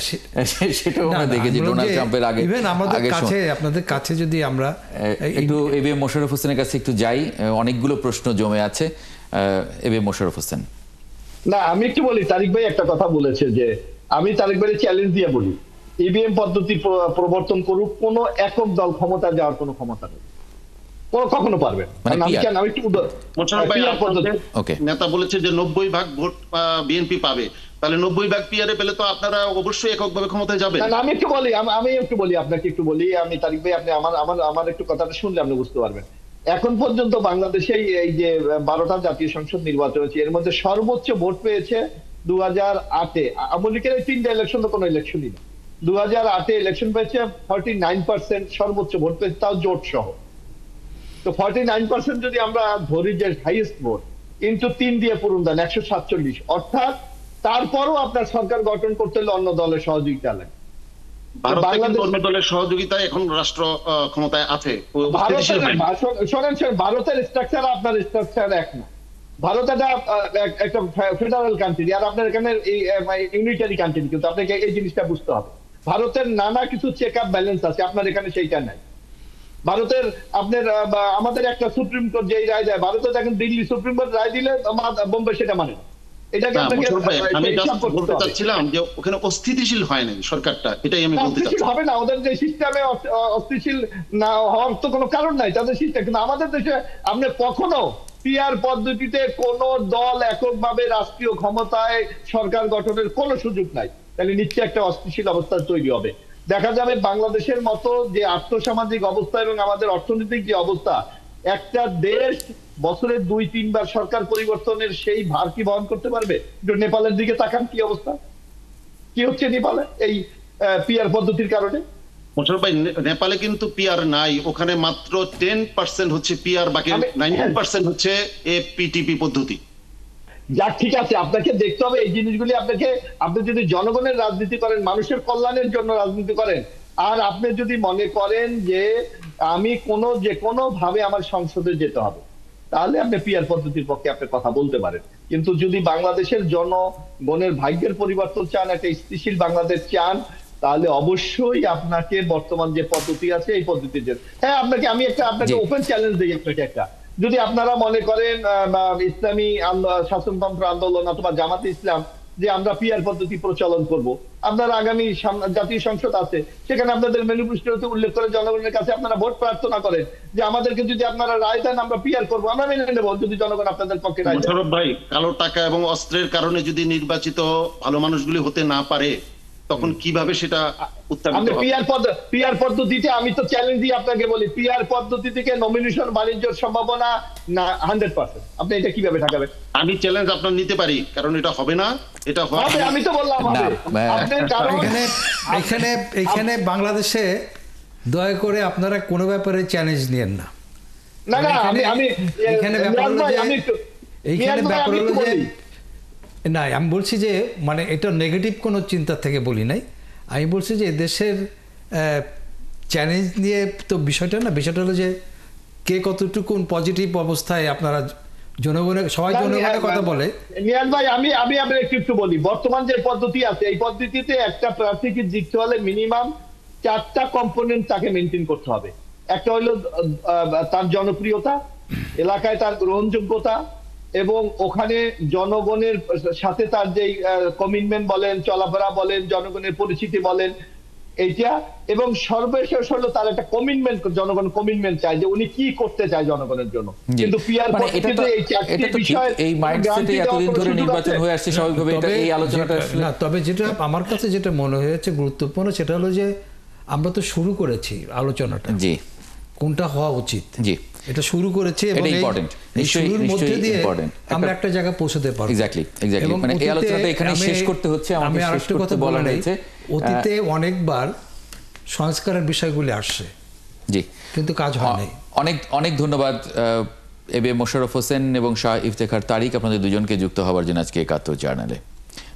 সেটাও আমরা দেখেছি ডোনাল্ড ট্রাম্পের আগে। ইভেন আমাদের কাছে, আপনাদের কাছে যদি আমরা একটু এবিএম মোশাররফ হোসেনের কাছে একটু যাই, অনেকগুলো প্রশ্ন জমে আছে। এবিএম মোশাররফ হোসেন। না, আমি একটু বলি, তারিক ভাই একটা কথা বলেছে যে আমি তারিক ভাই চ্যালেঞ্জ দিয়ে বলি, ইভিএম পদ্ধতি প্রবর্তন করুক, কোন একক দল ক্ষমতা যাওয়ার কোনো ক্ষমতা নেই, কখনো পারবে না। মানে আমি কেন, আমি একটু নেতা বলেছে যে 90% ভোট বিএনপি পাবে, তাহলে 90% পিআরে পেলে তো আপনারা অবশ্যই এককভাবে ক্ষমতায় যাবেন। আমি একটু বলি আপনাকে, একটু বলি আমি, তারিক ভাই আপনি আমার একটু কথাটা শুনলে আপনি বুঝতে পারবেন। এখন পর্যন্ত বাংলাদেশে এই যে 12টা জাতীয় সংসদ নির্বাচন হয়েছে, এর মধ্যে সর্বোচ্চ ভোট পেয়েছে 2008-এ আওয়ামী লীগের এই 3টা ইলেকশন তো কোনো ইলেকশনই না। 2008-এ ইলেকশন পেয়েছে 49%, সর্বোচ্চ ভোট পেয়েছে, তাও জোট সহ। তো 49% যদি আমরা ধরি যে হাইয়েস্ট ভোট, ইনটু 3 দিয়ে পূরণ দেন 147, অর্থাৎ তারপরও আপনার সরকার গঠন করতে হলে অন্য দলের সহযোগিতা লাগে। অন্য দলের সহযোগিতায় এখন রাষ্ট্র ক্ষমতায় আছে। ভারতের স্ট্রাকচার আপনার স্ট্রাকচার এক না। ভারত একটা ফেডারেল কান্ট্রি, আর আপনার এখানে ইউনিটারি কান্ট্রি, কিন্তু আপনাকে এই জিনিসটা বুঝতে হবে। ভারতের নানা কিছু চেক আপ ব্যালেন্স আছে, আপনার এখানে সেইটা নাই। ভারতের আপনার আমাদের একটা সুপ্রিম কোর্ট যেই রায় দেয়, ভারতে দেখেন দিল্লি সুপ্রিম কোর্ট রায় দিলে বোম্বে সেটা মানে না। এটাকে আমি বলতে চাচ্ছিলাম যে ওখানে অস্থিতিশীল হয় নাই সরকারটা, এটাই আমি বলতে চাচ্ছি। হবে না, ওদের যে সিস্টেমে অস্থিতিশীল না হওয়ার তো কোনো কারণ নাই, তাদের সিস্টেম। কিন্তু আমাদের দেশে আপনি কখনো পিআর পদ্ধতিতে কোন দল এককভাবে রাষ্ট্রীয় ক্ষমতায় সরকার গঠনের কোনো সুযোগ নাই, তাহলে নিশ্চয়ই একটা অস্থিতিশীল অবস্থা তৈরি হবে। দেখা যাবে বাংলাদেশের মতো যে আর্থসামাজিক অবস্থা এবং আমাদের অর্থনৈতিক যে অবস্থা, একটা দেশ বছরে 2-3 বার সরকার পরিবর্তনের সেই ভার কি বহন করতে পারবে? নেপালের দিকে তাকান, কি অবস্থা, কি হচ্ছে নেপালে এই পিআর পদ্ধতির কারণে। মোশাররফ ভাই, নেপালে কিন্তু পিআর নাই, ওখানে মাত্র 10% হচ্ছে পিআর, বাকি 90% হচ্ছে এপিটিপি পদ্ধতি। যাক, ঠিক আছে, আপনাকে দেখতে হবে এই জিনিসগুলি। আপনি যদি জনগণের রাজনীতি করেন, মানুষের কল্যাণের জন্য রাজনীতি করেন, আর আপনি যদি মনে করেন যে আমি যে কোনো ভাবে আমার সংসদে যেতে হবে, তাহলে আপনি পিআর পদ্ধতির পক্ষে আপনি কথা বলতে পারেন। কিন্তু যদি বাংলাদেশের জনগণের ভাগ্যের পরিবর্তন চান, একটা স্থিতিশীল বাংলাদেশ চান, তাহলে অবশ্যই আপনাকে বর্তমান যে পদ্ধতি আছে এই পদ্ধতিতে, হ্যাঁ, আমি আপনাকে ওপেন চ্যালেঞ্জ দিই আপনাকে একটা, যদি আপনারা মনে করেন ইসলামী শাসনতন্ত্র আন্দোলন অথবা জামাতে ইসলাম যে আমরা পিআর পদ্ধতি প্রচলন করব, আপনারা আগামী জাতীয় সংসদ আছে, সেখানে আপনাদের ম্যানিফেস্টোতে উল্লেখ করে জনগণের কাছে আপনারা ভোট প্রার্থনা করেন যে আমাদেরকে যদি আপনারা রায় দেন আমরা পিআর করবো, আমরা মেনে নেব যদি জনগণ আপনাদের পক্ষে রায় দেন। মোশাররফ ভাই, কালো টাকা এবং অস্ত্রের কারণে যদি নির্বাচিত ভালো মানুষগুলি হতে না পারে, তখন কিভাবে সেটা উত্থাপিত হবে? পিআর পদ্ধতিতে আমি তো চ্যালেঞ্জ দিয়ে আপনাকে বলি, পিআর পদ্ধতি থেকে নমিনেশন বাণিজ্যের সম্ভাবনা না 100%। আপনি এটা কিভাবে ঠেকাবেন? আমি চ্যালেঞ্জ আপনার নিতে পারি, কারণ এটা হবে না, এটা হবে। আমি তো বললাম হবে। এখানে বাংলাদেশে দয়া করে আপনারা কোনো ব্যাপারে চ্যালেঞ্জ নিয়েন না। না, এখানে ব্যাপার হলো যে না, আমি বলছি যে মানে এটা নেগেটিভ কোনো চিন্তা থেকে বলি নাই, আমি বলছি যে দেশের চ্যালেঞ্জ নিয়ে তো বিষয়টা হলো যে কে কতটুকু পজিটিভ অবস্থায় আপনারা জনগণের, সবাই জনগণের কথা বলে। নিয়াজ ভাই, আমি আপনাকে একটু বলি, বর্তমান যে পদ্ধতি আছে এই পদ্ধতিতে একটা প্রার্থীকে জিততে হলে মিনিমাম 4টা কম্পোনেন্ট তাকে মেনটেন করতে হবে। একটা হলো তার জনপ্রিয়তা, এলাকায় তার গ্রহণযোগ্যতা, এবং ওখানে জনগণের সাথে তার যে কমিটমেন্ট বলেন, চলাফেরা বলেন, জনগণের পরিচিতি বলেন, এইটা, এবং সর্বশেষ হলো তার একটা কমিটমেন্ট, জনগণ কমিটমেন্ট চায় যে উনি কি করতে চায় জনগণের জন্য। কিন্তু পিআর পদ্ধতিতে এই চারটি বিষয়, এই মাইন্ডসেটে এতদিন ধরে নির্বাচন হয়ে আসছে স্বাভাবিকভাবে, এটা এই আলোচনাটা না। তবে যেটা আমার কাছে যেটা মনে হয়েছে গুরুত্বপূর্ণ, সেটা হলো যে আমরা তো শুরু করেছি আলোচনাটা, জি, কোনটা হওয়া উচিত, জি, এটা শুরু করেছে এবং এই শুরুর মধ্যে দিয়ে আমরা একটা জায়গা পৌঁছতে পারব। এক্স্যাক্টলি মানে এই আলোচনাটা এখানে শেষ করতে হচ্ছে। আমি আরেকটা কথা বলা হয়েছে, অতীতে অনেকবার সংস্কারের বিষয়গুলি আসছে, জি, কিন্তু কাজ হয় নাই। অনেক ধন্যবাদ এবিএম মোশাররফ হোসেন এবং শাহ ইফতেখার তারিক, আপনাদের দুজনকে যুক্ত হওয়ার জন্য আজকে ৭১ জার্নালে।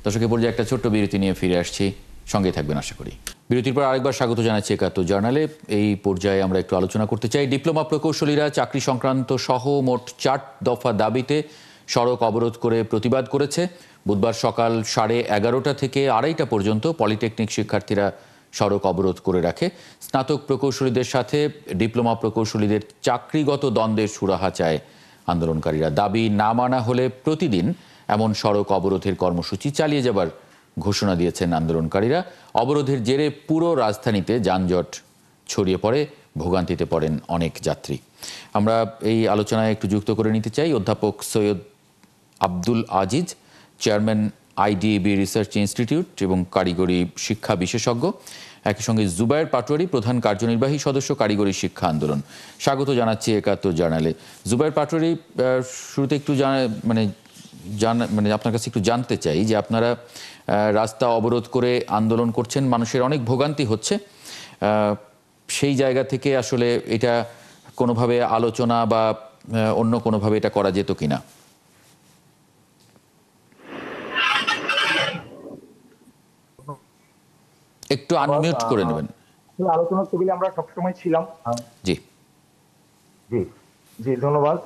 দর্শকের পর্যায়ে একটা ছোট্ট বিরতি নিয়ে ফিরে আসছি, সঙ্গে থাকবেন আশা করি। বিরতির পর আরেকবার স্বাগত জানাচ্ছি ৭১ জার্নালে। এই পর্যায়ে আমরা একটু আলোচনা করতে চাই ডিপ্লোমা প্রকৌশলীরা চাকরি সংক্রান্ত সহ মোট 4 দফা দাবিতে সড়ক অবরোধ করে প্রতিবাদ করেছে। বুধবার সকাল 11:30 থেকে 2:30 পর্যন্ত পলিটেকনিক শিক্ষার্থীরা সড়ক অবরোধ করে রাখে। স্নাতক প্রকৌশলীদের সাথে ডিপ্লোমা প্রকৌশলীদের চাকরিগত দ্বন্দ্বের সুরাহা চায় আন্দোলনকারীরা। দাবি না মানা হলে প্রতিদিন এমন সড়ক অবরোধের কর্মসূচি চালিয়ে যাবার ঘোষণা দিয়েছেন আন্দোলনকারীরা। অবরোধের জেরে পুরো রাজধানীতে যানজট ছড়িয়ে পড়ে, ভোগান্তিতে পড়েন অনেক যাত্রী। আমরা এই আলোচনায় একটু যুক্ত করে নিতে চাই অধ্যাপক Syed Abdul Aziz, chairman IDEB research institute এবং কারিগরি শিক্ষা বিশেষজ্ঞ, একই সঙ্গে জুবায়ের পাটোয়ারি, প্রধান কার্যনির্বাহী সদস্য, কারিগরি শিক্ষা আন্দোলন। স্বাগত জানাচ্ছি ৭১ জার্নালে। জুবায়ের পাটোয়ারি, শুরুতে একটু মানে আপনার কাছে একটু জানতে চাই যে আপনারা রাস্তা অবরোধ করে আন্দোলন করছেন, মানুষের অনেক ভোগান্তি হচ্ছে, সেই জায়গা থেকে আসলে এটা কোনোভাবে আলোচনা বা অন্য কোনোভাবে এটা করা যেত কিনা? একটু আনমিউট করে নেবেন। আলোচনার টেবিলে আমরা সবসময় ছিলাম। জি জি জি ধন্যবাদ।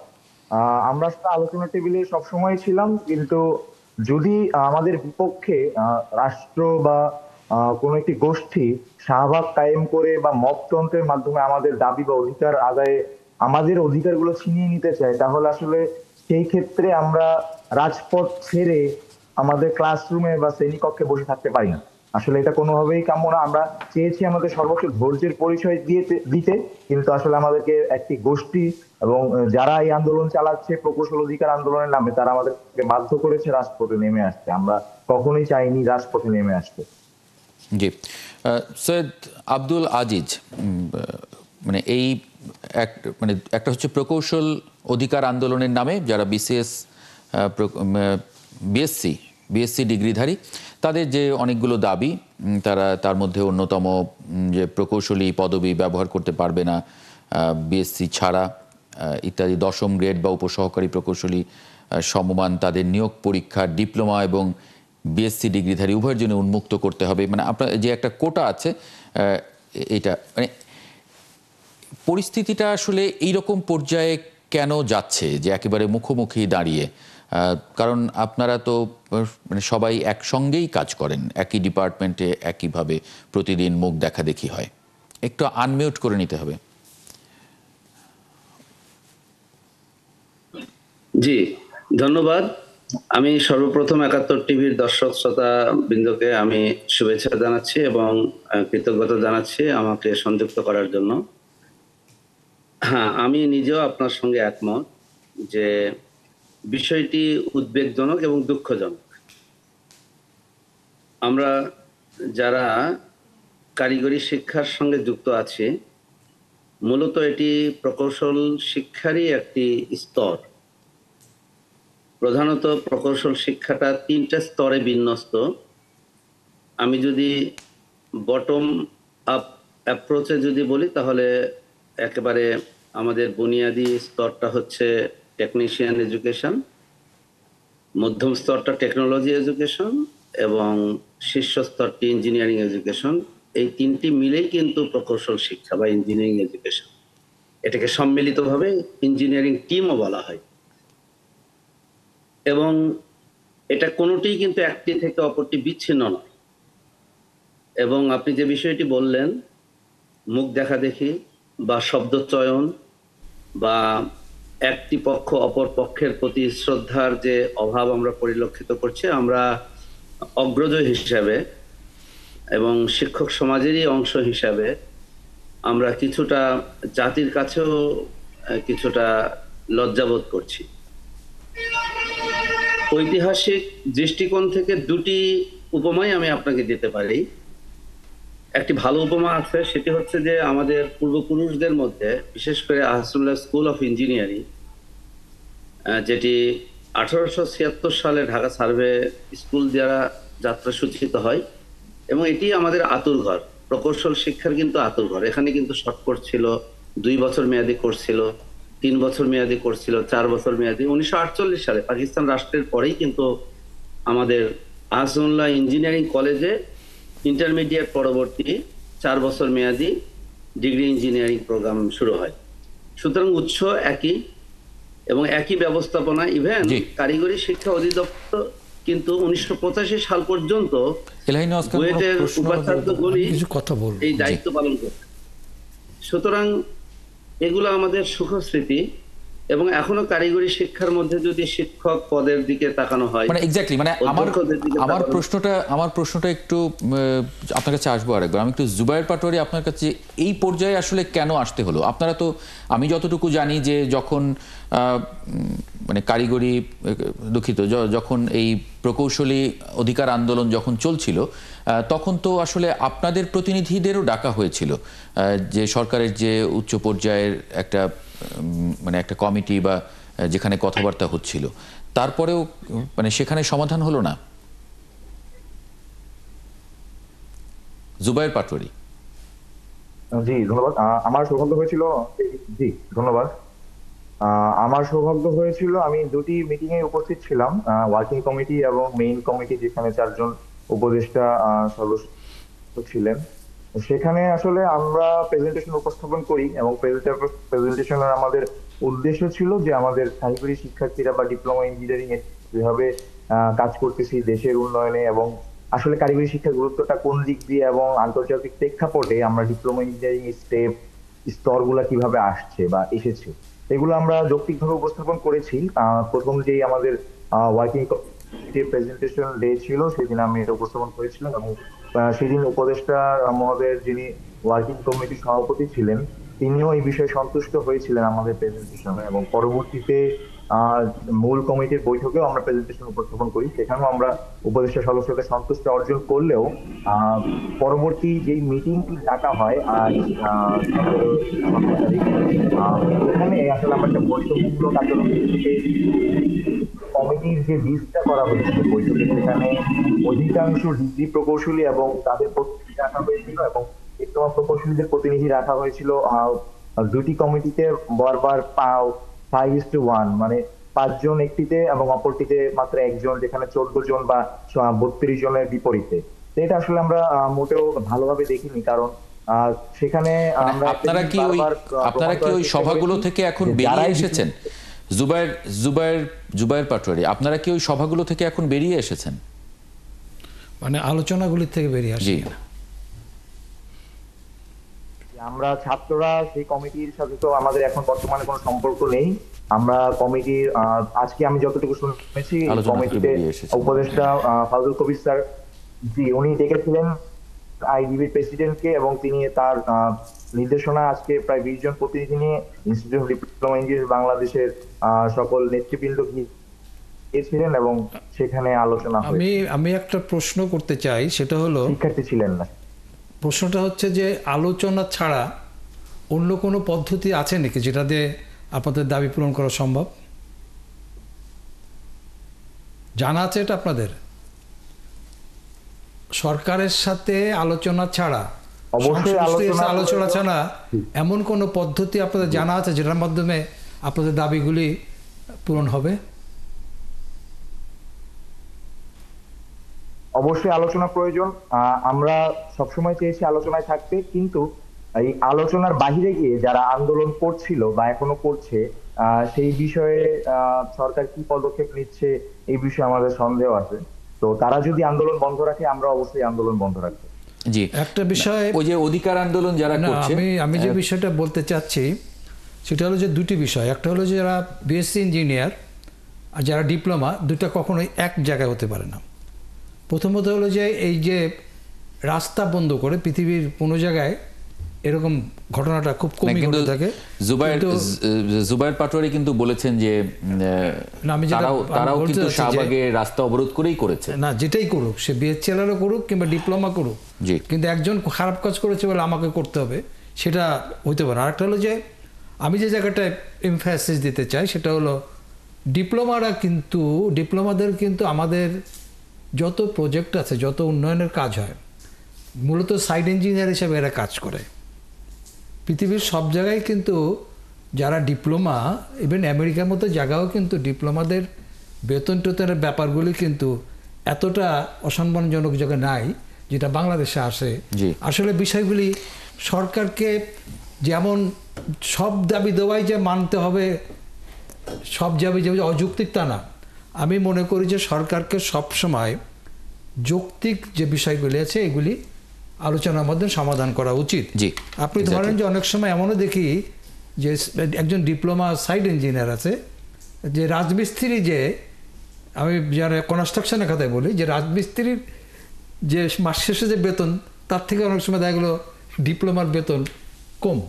আমরা আসলে আলোচনার টেবিলে সবসময় ছিলাম, কিন্তু যদি আমাদের বিপক্ষে রাষ্ট্র বা কোনো একটি গোষ্ঠী শাহবাগ কায়েম করে বা মবতন্ত্রের মাধ্যমে আমাদের দাবি বা অধিকার আদায়ে আমাদের অধিকারগুলো ছিনিয়ে নিতে চায়, তাহলে আসলে সেই ক্ষেত্রে আমরা রাজপথ ছেড়ে আমাদের ক্লাসরুমে বা শ্রেণীকক্ষে বসে থাকতে পারি না। আসলে এটা কোনোভাবেই কাম্য না। আমরা চেয়েছি আমাদের সর্বোচ্চ ধৈর্যের পরিচয় দিতে, কিন্তু আসলে আমাদেরকে একটি গোষ্ঠী এবং যারা এই আন্দোলন চালাচ্ছে প্রকৌশল অধিকার আন্দোলনের নামে, তারা আমাদেরকে বাধ্য করেছে রাজপথে নেমে আসতে। আমরা কখনোই চাইনি রাজপথে নেমে আসতে। জি, সৈয়দ আব্দুল আজিজ, মানে এই একটা হচ্ছে প্রকৌশল অধিকার আন্দোলনের নামে যারা বিএসসি ডিগ্রিধারী, তাদের যে অনেকগুলো দাবি, তার মধ্যে অন্যতম যে প্রকৌশলী পদবি ব্যবহার করতে পারবে না বিএসসি ছাড়া ইত্যাদি, 10ম গ্রেড বা উপসহকারী প্রকৌশলী সমমান তাদের নিয়োগ পরীক্ষা ডিপ্লোমা এবং বিএসসি ডিগ্রিধারী উভয়ের জন্য উন্মুক্ত করতে হবে। মানে আপনার যে একটা কোটা আছে, এটা মানে পরিস্থিতিটা আসলে এইরকম পর্যায়ে কেন যাচ্ছে যে একেবারে মুখোমুখি দাঁড়িয়ে? কারণ আপনারা তো মানে সবাই একসঙ্গেই কাজ করেন, একই ডিপার্টমেন্টে একইভাবে প্রতিদিন মুখ দেখাদেখি হয়। একটু আনমিউট করে নিতে হবে। জি ধন্যবাদ। আমি সর্বপ্রথম ৭১ টিভির দর্শক শ্রোতা বৃন্দকে আমি শুভেচ্ছা জানাচ্ছি এবং কৃতজ্ঞতা জানাচ্ছি আমাকে সংযুক্ত করার জন্য। হ্যাঁ, আমি নিজেও আপনার সঙ্গে একমত যে বিষয়টি উদ্বেগজনক এবং দুঃখজনক। আমরা যারা কারিগরি শিক্ষার সঙ্গে যুক্ত আছি, মূলত এটি প্রকৌশল শিক্ষারই একটি স্তর। প্রধানত প্রকৌশল শিক্ষাটা 3টে স্তরে বিন্যস্ত। আমি যদি বটম আপ অ্যাপ্রোচে যদি বলি, তাহলে একেবারে আমাদের বুনিয়াদি স্তরটা হচ্ছে টেকনিশিয়ান এডুকেশন, মধ্যম স্তরটা টেকনোলজি এডুকেশন এবং শীর্ষ স্তরটি ইঞ্জিনিয়ারিং এডুকেশন। এই 3টি মিলেই কিন্তু প্রকৌশল শিক্ষা বা ইঞ্জিনিয়ারিং এডুকেশন। এটাকে সম্মিলিতভাবে ইঞ্জিনিয়ারিং টিমও বলা হয়। এবং এটা কোনোটি কিন্তু একটি থেকে অপরটি বিচ্ছিন্ন নয়। এবং আপনি যে বিষয়টি বললেন, মুখ দেখাদেখি বা শব্দ চয়ন বা একটি পক্ষ অপর পক্ষের প্রতি শ্রদ্ধার যে অভাব আমরা পরিলক্ষিত করছি, আমরা অগ্রজ হিসাবে এবং শিক্ষক সমাজেরই অংশ হিসাবে আমরা কিছুটা জাতির কাছেও কিছুটা লজ্জাবোধ করছি। ঐতিহাসিক দৃষ্টিকোণ থেকে 2টি উপমাই আমি আপনাকে দিতে পারি। একটি ভালো উপমা আছে, সেটি হচ্ছে যে আমাদের পূর্বপুরুষদের মধ্যে, বিশেষ করে আহসানুল্লাহ স্কুল অফ ইঞ্জিনিয়ারিং, যেটি 1876 সালে ঢাকা সার্ভে স্কুল দ্বারা যাত্রা সূচিত হয় এবং এটি আমাদের আতুরঘর, প্রকৌশল শিক্ষার কিন্তু আতুরঘর। এখানে কিন্তু শর্ট কোর্স ছিল, 2 বছর মেয়াদী কোর্স ছিল, 3 বছর মেয়াদী কোর্স ছিল, 4 বছর মেয়াদী। 1948 সালে পাকিস্তান রাষ্ট্রের পরেই কিন্তু আমাদের আহসানুল্লাহ ইঞ্জিনিয়ারিং কলেজে ইন্টারমিডিয়েট পরবর্তী 4 বছর মেয়াদী ডিগ্রি ইঞ্জিনিয়ারিং প্রোগ্রাম শুরু হয়। সুতরাং উৎস একই, এবং একই ব্যবস্থাপনা ইভেন জি। কারিগরি শিক্ষা অধিদপ্তর কিন্তু 1985 সাল পর্যন্ত এলাহিন অস্কার, কোনো বুয়েটের প্রশ্ন? উপাচার্যগণই কিছু কথা বলবো। এই দায়িত্ব পালন করছে। সুতরাং এগুলো আমাদের সুখস্মৃতি, এবং এখনো কারিগরি শিক্ষার মধ্যে যদি শিক্ষক পদের দিকে তাকানো হয়, মানে এক্স্যাক্টলি, মানে অধ্যক্ষদের দিকে আমার প্রশ্নটা একটু আপনার কাছে আসবো আরেকবার। আমি একটু জুবায়ের পাটোয়ারি, আপনার কাছে এই পর্যায়ে আসলে কেন আসতে হলো? আপনারা তো, আমি যতটুকু জানি যে যখন মানে কারিগরি, দুঃখিত, যখন এই প্রকৌশলী অধিকার আন্দোলন যখন চলছিল, তখন তো আসলে আপনাদের প্রতিনিধিদেরও ডাকা হয়েছিল, যে সরকারের যে উচ্চ পর্যায়ের একটা মানে একটা কমিটি বা যেখানে কথাবার্তা হচ্ছিল, তারপরেও মানে সেখানে সমাধান হলো না। জুবায়ের পাটোয়ারি। জি ধন্যবাদ। আমার সৌভাগ্য হয়েছিল, জি ধন্যবাদ। আমার সৌভাগ্য হয়েছিল, আমি দুটি মিটিং এ উপস্থিত ছিলাম, ওয়ার্কিং কমিটি এবং মেইন কমিটি, যেখানে 4 জন উপদেষ্টা সদস্য ছিলেন। সেখানে আসলে আমরা প্রেজেন্টেশন উপস্থাপন করি এবং প্রেজেন্টেশনের আমাদের উদ্দেশ্য ছিল যে আমাদের কারিগরি শিক্ষার্থীরা বা ডিপ্লোমা ইঞ্জিনিয়ারিং এ যেভাবে কাজ করতেছি দেশের উন্নয়নে, এবং আসলে কারিগরি শিক্ষার গুরুত্বটা কোন দিক দিয়ে এবং আন্তর্জাতিক প্রেক্ষাপটে আমরা ডিপ্লোমা ইঞ্জিনিয়ারিং স্তরগুলা কিভাবে আসছে বা এসেছে, এগুলো আমরা যৌক্তিকভাবে উপস্থাপন করেছি। প্রথম যেই আমাদের ওয়ার্কিং প্রেজেন্টেশন ডে ছিল, সেদিন আমি এটা উপস্থাপন করেছিলাম, এবং সেদিন উপদেষ্টা মহোদয়ের যিনি ওয়ার্কিং কমিটির সভাপতি ছিলেন, তিনিও এই বিষয়ে সন্তুষ্ট হয়েছিলেন আমাদের প্রেজেন্টেশনে, এবং পরবর্তীতে মূল কমিটির বৈঠকেও আমরা প্রেজেন্টেশন উপস্থাপন করি, সেখানেও আমরা উপদেষ্টা সদস্যদের সন্তুষ্ট অর্জন করলেও পরবর্তী যেই মিটিংটি ডাকা হয় আর এখানে আসলে আমরা একটা বৈষম্যমূলক আচরণ কমিটির যে লিস্টটা করা হয়েছিল বৈঠকে, সেখানে অধিকাংশ ডিগ্রি প্রকৌশলী এবং তাদের প্রতিনিধি রাখা হয়েছিল, এবং ডিপ্লোমা প্রকৌশলীদের প্রতিনিধি রাখা হয়েছিল দুটি কমিটিতে বারবার 5:1, মানে 5 জন একটিতে এবং অপরটিতে মাত্র 1 জন, যেখানে 14 জন বা 32 জনের বিপরীতে। তো এটা আসলে আমরা মোটেও ভালোভাবে দেখিনি, কারণ সেখানে আপনারা কি ওই সভাগুলো থেকে এখন বেরিয়ে এসেছেন? জুবায়ের পাটোয়ারি, আপনারা কি ওই সভাগুলো থেকে এখন বেরিয়ে এসেছেন? মানে আলোচনাগুলির থেকে বেরিয়ে আসি না। আমরা ছাত্ররা সেই কমিটির সাথে তো আমাদের এখন বর্তমানে কোনো সম্পর্ক নেই। আমরা কমিটির আজকে আমি যতটুকু শুনেছি, কমিটিতে উপদেষ্টা ফাজল কবির স্যার, জি, উনি ডেকেছিলেন আইডিবির প্রেসিডেন্টকে, এবং তিনি তার নির্দেশনা আজকে প্রায় 20 জন প্রতিনিধি নিয়ে ইনস্টিটিউট অফ ডিপ্লোমা ইঞ্জিনিয়ার বাংলাদেশের সকল নেতৃবৃন্দ গিয়েছিলেন, এবং সেখানে আলোচনা হয়। আমি একটা প্রশ্ন করতে চাই, সেটা হলো, শিক্ষার্থী ছিলেন না। প্রশ্নটা হচ্ছে যে আলোচনা ছাড়া অন্য কোনো পদ্ধতি আছে নাকি যেটা দিয়ে আপনাদের দাবি পূরণ করা সম্ভব? জানা আছে এটা আপনাদের? সরকারের সাথে আলোচনা ছাড়া, অবশ্যই আলোচনা ছাড়া এমন কোন পদ্ধতি আপনাদের জানা আছে যেটার মাধ্যমে আপনাদের দাবিগুলি পূরণ হবে? অবশ্যই আলোচনা প্রয়োজন। আমরা সবসময় চেয়েছি আলোচনায় থাকতে, কিন্তু এই আলোচনার বাহিরে গিয়ে যারা আন্দোলন করছিল বা এখনো করছে, সেই বিষয়ে সরকার কি পদক্ষেপ নিচ্ছে এই বিষয়ে আমাদের সন্দেহ আছে। তো তারা যদি আন্দোলন বন্ধ রাখে, আমরা অবশ্যই আন্দোলন বন্ধ রাখবো। জি, একটা বিষয়, ওই যে অধিকার আন্দোলন যারা করছে, আমি যে বিষয়টা বলতে চাচ্ছি সেটা হলো যে দুটি বিষয়। একটা হলো যে যারা বিএসসি ইঞ্জিনিয়ার আর যারা ডিপ্লোমা, দুটা কখনোই এক জায়গায় হতে পারে না। প্রথমত হলো যে এই যে রাস্তা বন্ধ করে পৃথিবীর কোনো জায়গায় এরকম ঘটনাটা খুব কমই ঘটে থাকে। জুবায়ের পাটোয়ারি কিন্তু বলেছেন যে তারাও কিন্তু শাহবাগে রাস্তা অবরোধ করেই করেছে। না, যেটাই করুক, সে বিএসসিএলআরও করুক কিংবা ডিপ্লোমা করুক, কিন্তু একজন খারাপ কাজ করেছে বলে আমাকে করতে হবে, সেটা হইতে পারে। আরেকটা হলো যে আমি যে জায়গাটায় এমফাসিস দিতে চাই সেটা হলো ডিপ্লোমাদের কিন্তু আমাদের যত প্রজেক্ট আছে, যত উন্নয়নের কাজ হয়, মূলত সাইড ইঞ্জিনিয়ার হিসেবে এরা কাজ করে। পৃথিবীর সব জায়গায় কিন্তু যারা ডিপ্লোমা, ইভেন আমেরিকার মতো জায়গাও কিন্তু ডিপ্লোমাদের বেতন টেতনের ব্যাপারগুলি কিন্তু এতটা অসম্মানজনক জায়গায় নাই যেটা বাংলাদেশে আসে। আসলে বিষয়গুলি সরকারকে যেমন সব দাবি দেওয়াই যে মানতে হবে সব যাবে যে অযৌক্তিক তা না। আমি মনে করি যে সরকারকে সবসময় যৌক্তিক যে বিষয়গুলি আছে এগুলি আলোচনার মাধ্যমে সমাধান করা উচিত। জি, আপনি ধরেন যে অনেক সময় এমনও দেখি যে একজন ডিপ্লোমা সাইট ইঞ্জিনিয়ার আছে, যে রাজমিস্ত্রি, যে আমি যারা কনস্ট্রাকশনের কথায় বলি, যে রাজমিস্ত্রির যে মাস শেষে যে বেতন তার থেকে অনেক সময় দেখা গেলো ডিপ্লোমার বেতন কম।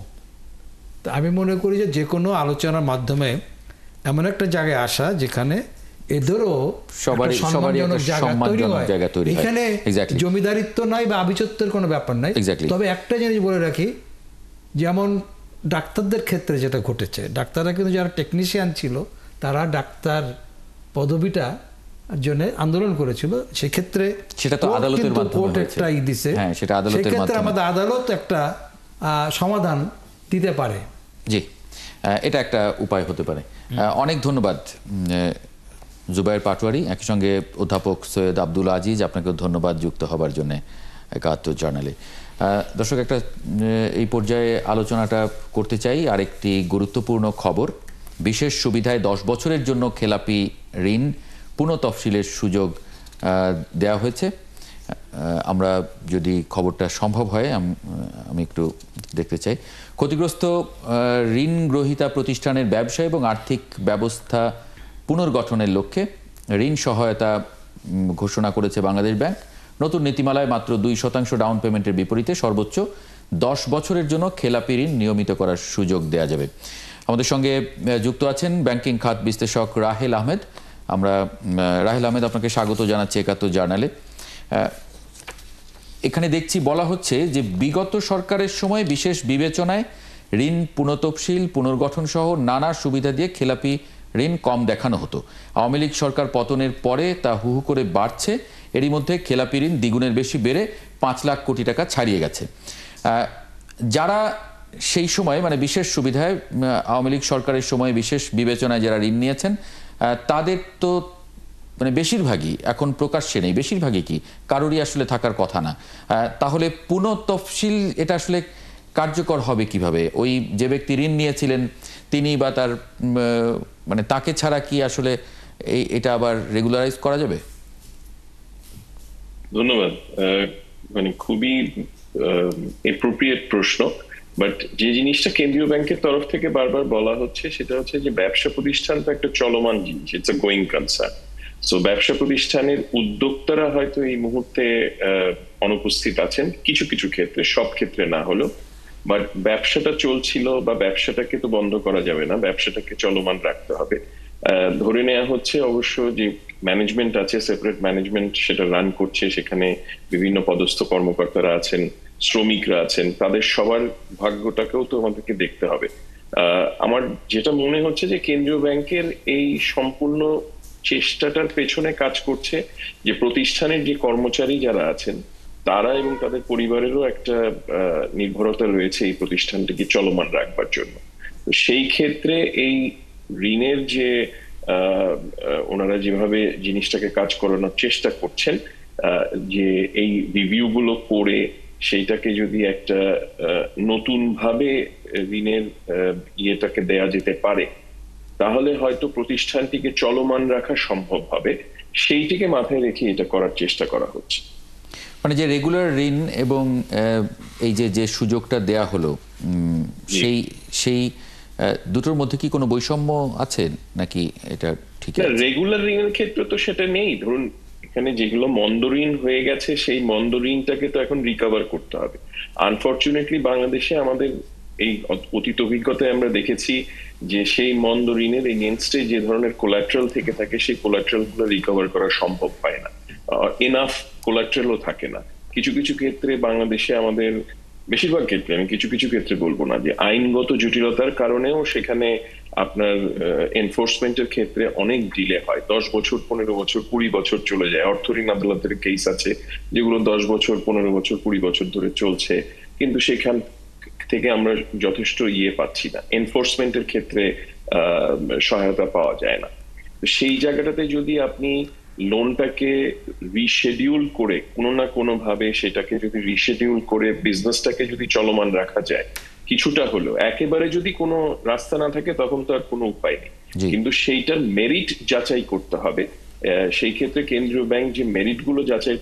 তা আমি মনে করি যে কোনো আলোচনার মাধ্যমে এমন একটা জায়গায় আসা যেখানে এদেরও সবারই সম্মানজনক জায়গা তৈরি হয়। এখানে Exactly. জমিদারিত্ব নাই বা আভিজাত্যের কোনো ব্যাপার নাই। Exactly. তবে একটা জিনিস বলে রাখি, যেমন ডাক্তারদের ক্ষেত্রে যেটা ঘটেছে, ডাক্তাররা কিন্তু যারা টেকনিশিয়ান ছিল তারা ডাক্তার পদবিটা জন্য আন্দোলন করেছিল, সেক্ষেত্রে সেটা তো আদালতের মাধ্যমে হয়েছে। একটা দিছে, হ্যাঁ, সেটা আদালতের সেক্ষেত্রে মাধ্যমে। আমাদের আদালত একটা সমাধান দিতে পারে। জি, এটা একটা উপায় হতে পারে। অনেক ধন্যবাদ জুবায়ের পাটোয়ারি, একই সঙ্গে অধ্যাপক সৈয়দ আব্দুল আজিজ, আপনাকেও ধন্যবাদ যুক্ত হবার জন্য ৭১ জার্নালে। দর্শক, একটা এই পর্যায়ে আলোচনাটা করতে চাই আরেকটি গুরুত্বপূর্ণ খবর। বিশেষ সুবিধায় 10 বছরের জন্য খেলাপি ঋণ পুনঃতফসিলের সুযোগ দেওয়া হয়েছে। আমরা যদি খবরটা সম্ভব হয় আমি একটু দেখতে চাই। ক্ষতিগ্রস্ত ঋণ গ্রহীতা প্রতিষ্ঠানের ব্যবসা এবং আর্থিক ব্যবস্থা পুনর্গঠনের লক্ষ্যে ঋণ সহায়তা ঘোষণা করেছে বাংলাদেশ ব্যাংক। নতুন নীতিমালায় মাত্র 2% ডাউন পেমেন্টের বিপরীতে সর্বোচ্চ 10 বছরের জন্য খেলাপি ঋণ নিয়মিত করার সুযোগ দেওয়া যাবে। আমাদের সঙ্গে যুক্ত আছেন ব্যাংকিং খাত বিশ্লেষক রাহেল আহমেদ। রাহেল আহমেদ, আপনাকে স্বাগত জানাচ্ছি ৭১ জার্নালে। এখানে দেখছি বলা হচ্ছে যে বিগত সরকারের সময় বিশেষ বিবেচনায় ঋণ পুনঃতফসিল, পুনর্গঠন সহ নানা সুবিধা দিয়ে খেলাপি ঋণ কম দেখানো হতো। আওয়ামী লীগ সরকার পতনের পরে তা হু হু করে বাড়ছে। এরই মধ্যে খেলাপি ঋণ দ্বিগুণের বেশি বেড়ে ৫ লাখ কোটি টাকা ছাড়িয়ে গেছে। যারা সেই সময় মানে বিশেষ সুবিধায় আওয়ামী লীগ সরকারের সময় বিশেষ বিবেচনায় যারা ঋণ নিয়েছেন তাদের তো মানে বেশিরভাগই এখন প্রকাশ্যে নেই, বেশিরভাগই কি কারোরই আসলে থাকার কথা না। তাহলে পুনঃতফসিল এটা আসলে কার্যকর হবে কিভাবে? ওই যে ব্যক্তি ঋণ নিয়েছিলেন তিনি বা তার মানে তাকে ছাড়া কি আসলে এটা আবার রেগুলারাইজ করা যাবে? ধন্যবাদ। মানে খুবই এপ্রোপ্রিয়েট প্রশ্ন। বাট যে জিনিসটা কেন্দ্রীয় ব্যাংকের তরফ থেকে বারবার বলা হচ্ছে সেটা হচ্ছে যে ব্যবসা প্রতিষ্ঠান তো একটা চলমান জিনিস, it's a going concern. So ব্যবসা প্রতিষ্ঠানের উদ্যোক্তারা হয়তো এই মুহূর্তে অনুপস্থিত আছেন কিছু কিছু ক্ষেত্রে, সব ক্ষেত্রে না হলেও। বাট ব্যবসাটা চলছিল বা ব্যবসাটাকে তো বন্ধ করা যাবে না, ব্যবসাটাকে চলমান রাখতে হবে। ধরে নেওয়া হচ্ছে অবশ্য যে ম্যানেজমেন্ট আছে, সেপারেট ম্যানেজমেন্ট সেটা রান করছে, সেখানে বিভিন্ন পদস্থ কর্মকর্তারা আছেন, শ্রমিকরা আছেন, তাদের সবার ভাগ্যটাকেও তো আমাদেরকে দেখতে হবে। আমার যেটা মনে হচ্ছে যে কেন্দ্রীয় ব্যাংকের এই সম্পূর্ণ চেষ্টাটার পেছনে কাজ করছে যে প্রতিষ্ঠানের যে কর্মচারী যারা আছেন তারা এবং তাদের পরিবারেরও একটা নির্ভরতা রয়েছে এই প্রতিষ্ঠানটিকে চলমান রাখবার জন্য। তো সেই ক্ষেত্রে এই ঋণের যে ওনারা যেভাবে জিনিসটাকে কাজ করানোর চেষ্টা করছেন, যে এই রিভিউ গুলো করে সেইটাকে যদি একটা নতুন ভাবে ঋণের ইয়েটাকে দেয়া যেতে পারে তাহলে হয়তো প্রতিষ্ঠানটিকে চলমান রাখা সম্ভব হবে। সেইটিকে মাথায় রেখে এটা করার চেষ্টা করা হচ্ছে। মানে যে রেগুলার ঋণ এবং এই যে সুযোগটা দেয়া হলো সেই দুটোর মধ্যে কি কোনো বৈষম্য আছে নাকি এটা ঠিক আছে? রেগুলার ঋণের ক্ষেত্রে তো সেটা নেই। ধরুন এখানে যেগুলো মন্দ ঋণ হয়ে গেছে সেই মন্দ ঋণটাকে তো এখন রিকভার করতে হবে। আনফরচুনেটলি বাংলাদেশে আমাদের এই অতীত অভিজ্ঞতায় আমরা দেখেছি যে সেই মন্দ ঋণের এগেনস্টে যে ধরনের কোলাট্রাল থেকে থাকে সেই কোলাট্রাল গুলো রিকভার করা সম্ভব হয় না, এনাফ কোলাট্রালও থাকে না। কিছু কিছু ক্ষেত্রে বাংলাদেশে আমাদের, বেশিরভাগ ক্ষেত্রে, আমি কিছু কিছু ক্ষেত্রে বলবো না, যে আইনগত জটিলতার কারণেও সেখানে আপনার এনফোর্সমেন্টের ক্ষেত্রে অনেক ডিলে হয়। 10 বছর, 15 বছর, 20 বছর চলে যায়। অর্থ ঋণ আদালতের কেস আছে যেগুলো 10 বছর, 15 বছর, 20 বছর ধরে চলছে, কিন্তু সেখান থেকে আমরা যথেষ্ট পাচ্ছি না, এনফোর্সমেন্টের ক্ষেত্রে সহায়তা পাওয়া যায় না। সেই জায়গাটাতে যদি আপনি লোনটাকে রিশেডিউল করে কোনো না কোনো ভাবে সেটাকে যদি রিশেডিউল করে বিজনেসটাকে যদি চলমান রাখা যায় কিছুটা হলেও। একেবারে যদি কোনো রাস্তা না থাকে তখন তো আর কোনো উপায় নেই, জি। কিন্তু সেইটার মেরিট যাচাই করতে হবে। সেই ক্ষেত্রে কেন্দ্রীয় ব্যাংক যে মেরিট গুলো যাচাই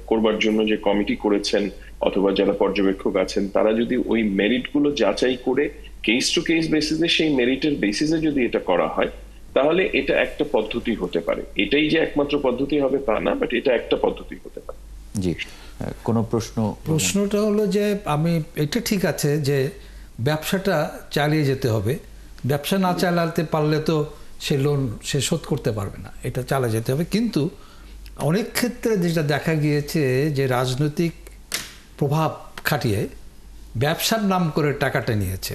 করবার জন্য যে কমিটি করেছেন অথবা যারা পর্যবেক্ষক আছেন, তারা যদি ওই মেরিট গুলো যাচাই করে কেস টু কেস বেসিসে, সেই মেরিটের বেসিসে যদি এটা করা হয়, তাহলে এটা একটা পদ্ধতি হতে পারে। এটাই যে একমাত্র পদ্ধতি হবে তা না, বাট এটা একটা পদ্ধতি হতে পারে। জি, কোনো প্রশ্ন? প্রশ্নটা হলো যে আমি এটা ঠিক আছে যে ব্যবসাটা চালিয়ে যেতে হবে, ব্যবসা না চালাতে পারলে তো সে লোন সে শোধ করতে পারবে না, এটা চালিয়ে যেতে হবে। কিন্তু অনেক ক্ষেত্রে যেটা দেখা গিয়েছে যে রাজনৈতিক প্রভাব খাটিয়ে ব্যবসার নাম করে টাকাটা নিয়েছে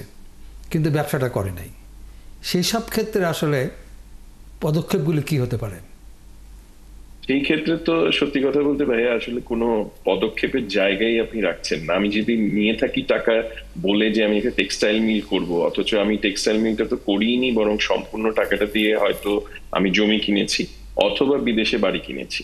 কিন্তু ব্যবসাটা করে নাই, সেই সব ক্ষেত্রে আসলে পদক্ষেপগুলি কি হতে পারে? সেই ক্ষেত্রে তো সত্যি কথা বলতে ভাই, আসলে কোনো পদক্ষেপের জায়গায় আপনি রাখছেন না। আমি যদি নিয়ে থাকি টাকা বলে যে আমি একটা টেক্সটাইল মিল করব, অথচ আমি টেক্সটাইল মিলটা তো করিনি, বরং সম্পূর্ণ টাকাটা দিয়ে হয়তো আমি জমি কিনেছি অথবা বিদেশে বাড়ি কিনেছি।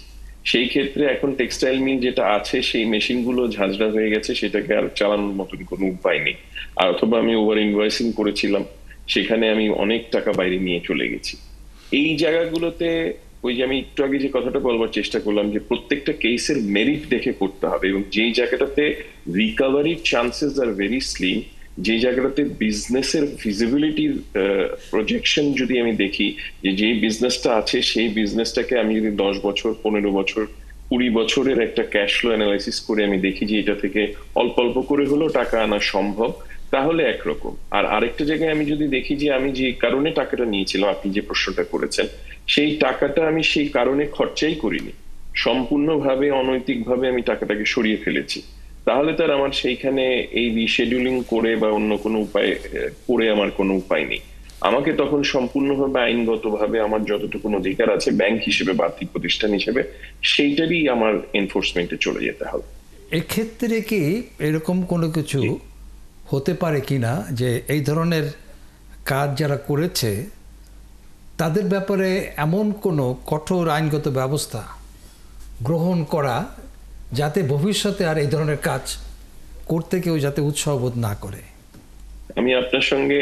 সেই ক্ষেত্রে এখন টেক্সটাইল মিল যেটা আছে সেই মেশিনগুলো ঝাঁঝরা হয়ে গেছে, সেটাকে আর চালানোর মতন কোনো উপায় নেই। আর অথবা আমি ওভার ইনভয়েসিং করেছিলাম, সেখানে আমি অনেক টাকা বাইরে নিয়ে চলে গেছি। এই জায়গাগুলোতে ওই যে আমি একটু আগে যে কথাটা বলবার চেষ্টা করলাম যে প্রত্যেকটা কেসের মেরিট দেখে করতে হবে, এবং যেই জায়গাটাতে রিকভারির চান্সেস আর ভেরি স্লিম, যে জায়গাটাতে বিজনেসের ফিজিবিলিটির প্রজেকশন যদি আমি দেখি যে যেই বিজনেসটা আছে সেই বিজনেসটাকে আমি যদি 10 বছর 15 বছর 20 বছরের একটা ক্যাশ ফ্লো অ্যানালাইসিস করে আমি দেখি যে এটা থেকে অল্প অল্প করে হলেও টাকা আনা সম্ভব, তাহলে একরকম। আর আরেকটা জায়গায় আমি যদি দেখি যে আমি যে কারণে টাকাটা নিয়েছিলাম, আপনি যে প্রশ্নটা করেছেন, সেই টাকাটা আমি সেই কারণে খরচাই করিনি, সম্পূর্ণভাবে অনৈতিকভাবে আমি টাকাটাকে সরিয়ে ফেলেছি, তাহলে তার আমার সেইখানে এই রিশেডিউলিং করে বা অন্য কোনো উপায় করে আমার কোনো উপায় নেই। আমাকে তখন সম্পূর্ণভাবে আইনগতভাবে আমার যতটুকু অধিকার আছে ব্যাংক হিসেবে বা আর্থিক প্রতিষ্ঠান হিসেবে, সেইটারই আমার এনফোর্সমেন্টে চলে যেতে হবে। এক্ষেত্রে কি এরকম কোনো কিছু হতে পারে কিনা যে এই ধরনের কাজ যারা করেছে তাদের ব্যাপারে এমন কোনো কঠোর আইনগত ব্যবস্থা গ্রহণ করা যাতে ভবিষ্যতে আর এই ধরনের কাজ করতে কেউ যাতে উৎসাহ বোধ না করে? আমি আপনার সঙ্গে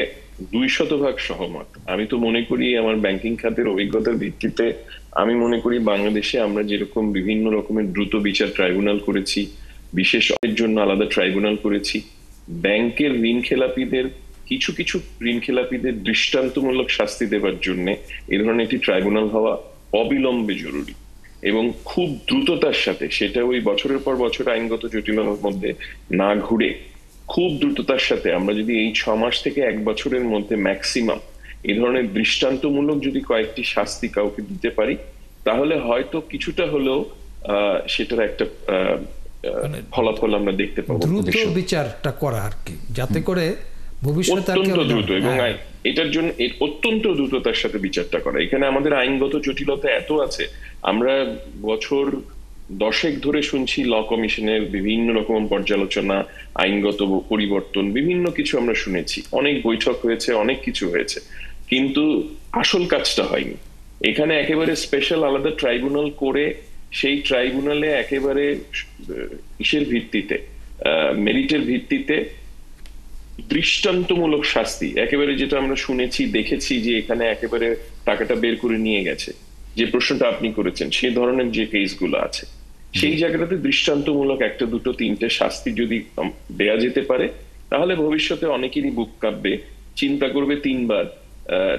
200% সহমত। আমি তো মনে করি আমার ব্যাংকিং খাতের অভিজ্ঞতার ভিত্তিতে আমি মনে করি বাংলাদেশে আমরা যেরকম বিভিন্ন রকমের দ্রুত বিচার ট্রাইব্যুনাল করেছি, বিশেষ জন্য আলাদা ট্রাইব্যুনাল করেছি, ব্যাংকের ঋণ খেলাপিদের কিছু কিছু ঋণ খেলাপিদের দৃষ্টান্তমূলক শাস্তি দেওয়ার জন্য এই ধরনের একটি ট্রাইব্যুনাল হওয়া অবিলম্বে জরুরি, এবং খুব দ্রুততার সাথে, সেটা ওই বছরের পর বছর আইনগত জটিলতার মধ্যে না ঘুরে খুব দ্রুততার সাথে আমরা যদি এই 6 মাস থেকে 1 বছরের মধ্যে ম্যাক্সিমাম এই ধরনের দৃষ্টান্তমূলক যদি কয়েকটি শাস্তি কাউকে দিতে পারি, তাহলে হয়তো কিছুটা হলেও সেটার একটা ফলাফল আমরা দেখতে পাবো। দ্রুত বিচারটা করা আর কি, যাতে করে ভবিষ্যতে অত্যন্ত দ্রুত, এবং এটার জন্য অত্যন্ত দ্রুততার সাথে বিচারটা করা। এখানে আমাদের আইনগত জটিলতা এত আছে, আমরা বছর 10 ধরে শুনছি ল কমিশনের বিভিন্ন রকম পর্যালোচনা, আইনগত পরিবর্তন, বিভিন্ন কিছু আমরা শুনেছি, অনেক বৈঠক হয়েছে, অনেক কিছু হয়েছে, কিন্তু আসল কাজটা হয়নি। এখানে একেবারে স্পেশাল আলাদা ট্রাইব্যুনাল করে সেই ট্রাইব্যুনালে একেবারে ইসের ভিত্তিতে, মেরিটের ভিত্তিতে দৃষ্টান্তমূলক শাস্তি, একেবারে যেটা আমরা শুনেছি দেখেছি যে এখানে একেবারে টাকাটা বের করে নিয়ে গেছে, যে প্রশ্নটা আপনি করেছেন, সেই ধরনের যে কেসগুলো আছে, সেই জায়গাটাতে দৃষ্টান্তমূলক 1, 2, 3টে শাস্তি যদি দেয়া যেতে পারে, তাহলে ভবিষ্যতে অনেকেরই বুক কাঁপবে, চিন্তা করবে 3 বার